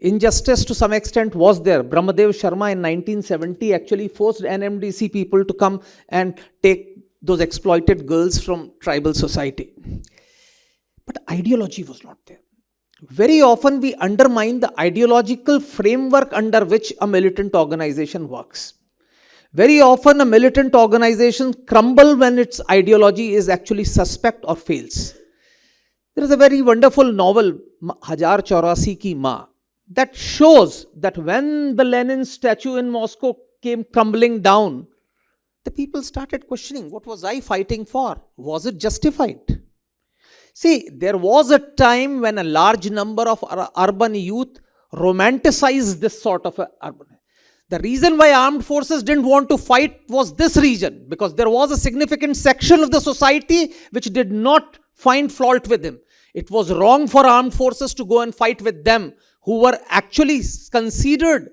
Injustice to some extent was there. Brahmadev Sharma in 1970 actually forced NMDC people to come and take those exploited girls from tribal society. But ideology was not there. Very often we undermine the ideological framework under which a militant organization works. Very often a militant organization crumbles when its ideology is actually suspect or fails. There is a very wonderful novel, Hajar Chaurasi Ki Maa, that shows that when the Lenin statue in Moscow came crumbling down, the people started questioning, what was I fighting for? Was it justified? See, there was a time when a large number of urban youth romanticized this sort of urban. The reason why armed forces didn't want to fight was this reason, because there was a significant section of the society which did not find fault with him. It was wrong for armed forces to go and fight with them who were actually considered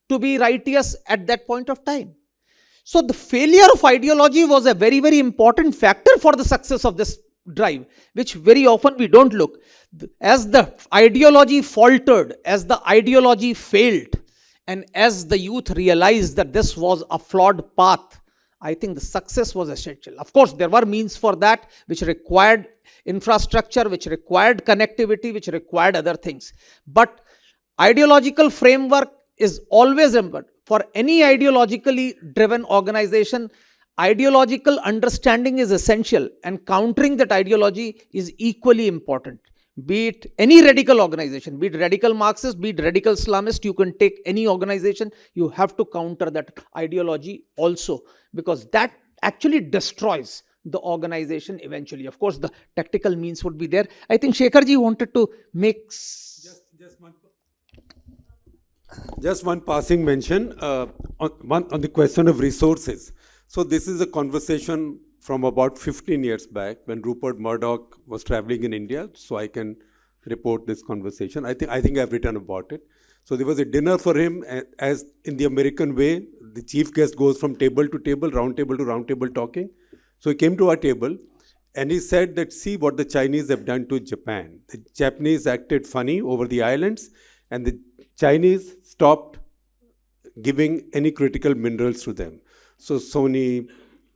to be righteous at that point of time. So the failure of ideology was a very, very important factor for the success of this drive, which very often we don't look. As the ideology faltered, as the ideology failed, and as the youth realized that this was a flawed path, I think the success was essential. Of course, there were means for that, which required infrastructure, which required connectivity, which required other things. But ideological framework is always important. For any ideologically driven organization, ideological understanding is essential, and countering that ideology is equally important. Be it any radical organization, be it radical Marxist, be it radical Islamist, you can take any organization, you have to counter that ideology also, because that actually destroys the organization eventually. Of course, the tactical means would be there. I think Shekharji wanted to make Just one passing mention on the question of resources. So this is a conversation from about 15 years back when Rupert Murdoch was traveling in India. So I can report this conversation. I think I've written about it. So there was a dinner for him, as in the American way, the chief guest goes from table to table, round table to round table talking. So he came to our table and he said that, see what the Chinese have done to Japan. The Japanese acted funny over the islands, and the Chinese stopped giving any critical minerals to them. So Sony,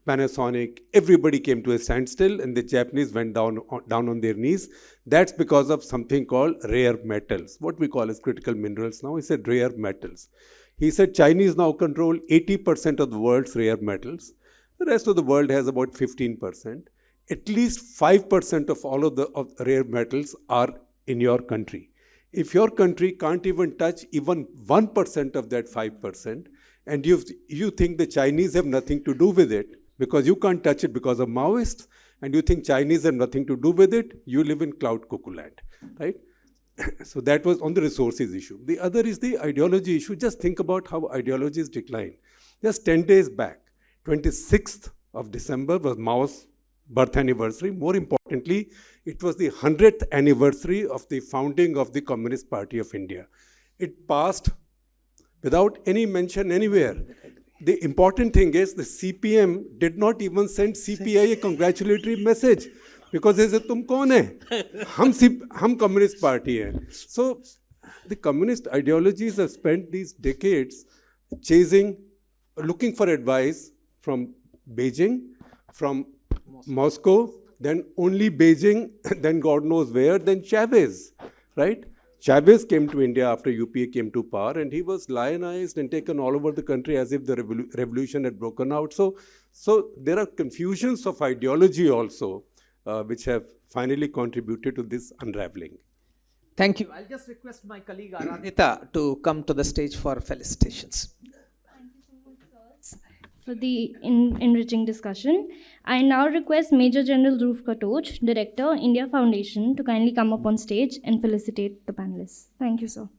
Panasonic, everybody came to a standstill, and the Japanese went down on their knees. That's because of something called rare metals, what we call as critical minerals now. He said rare metals. He said Chinese now control 80% of the world's rare metals. The rest of the world has about 15%. At least 5% of all of the rare metals are in your country. If your country can't even touch even 1% of that 5%, and you think the Chinese have nothing to do with it because you can't touch it because of Maoists, and you think Chinese have nothing to do with it, you live in cloud cuckoo land, right? So that was on the resources issue. The other is the ideology issue. Just think about how ideologies decline. Just 10 days back, 26th of December was Mao's birth anniversary. More importantly, it was the 100th anniversary of the founding of the Communist Party of India. It passed without any mention anywhere. The important thing is the CPM did not even send CPI a congratulatory message, because they said, "Tum kaun hai? Hum Communist Party hai." So the communist ideologies have spent these decades looking for advice from Beijing, from Moscow, then only Beijing, then God knows where, then Chavez, right? Chavez came to India after UPA came to power, and he was lionized and taken all over the country as if the revolution had broken out. So there are confusions of ideology also, which have finally contributed to this unraveling. Thank you. I'll just request my colleague Aradhita to come to the stage for felicitations. For the enriching discussion. I now request Major General Dhruv Katoch, Director, India Foundation, to kindly come up on stage and felicitate the panelists. Thank you, sir.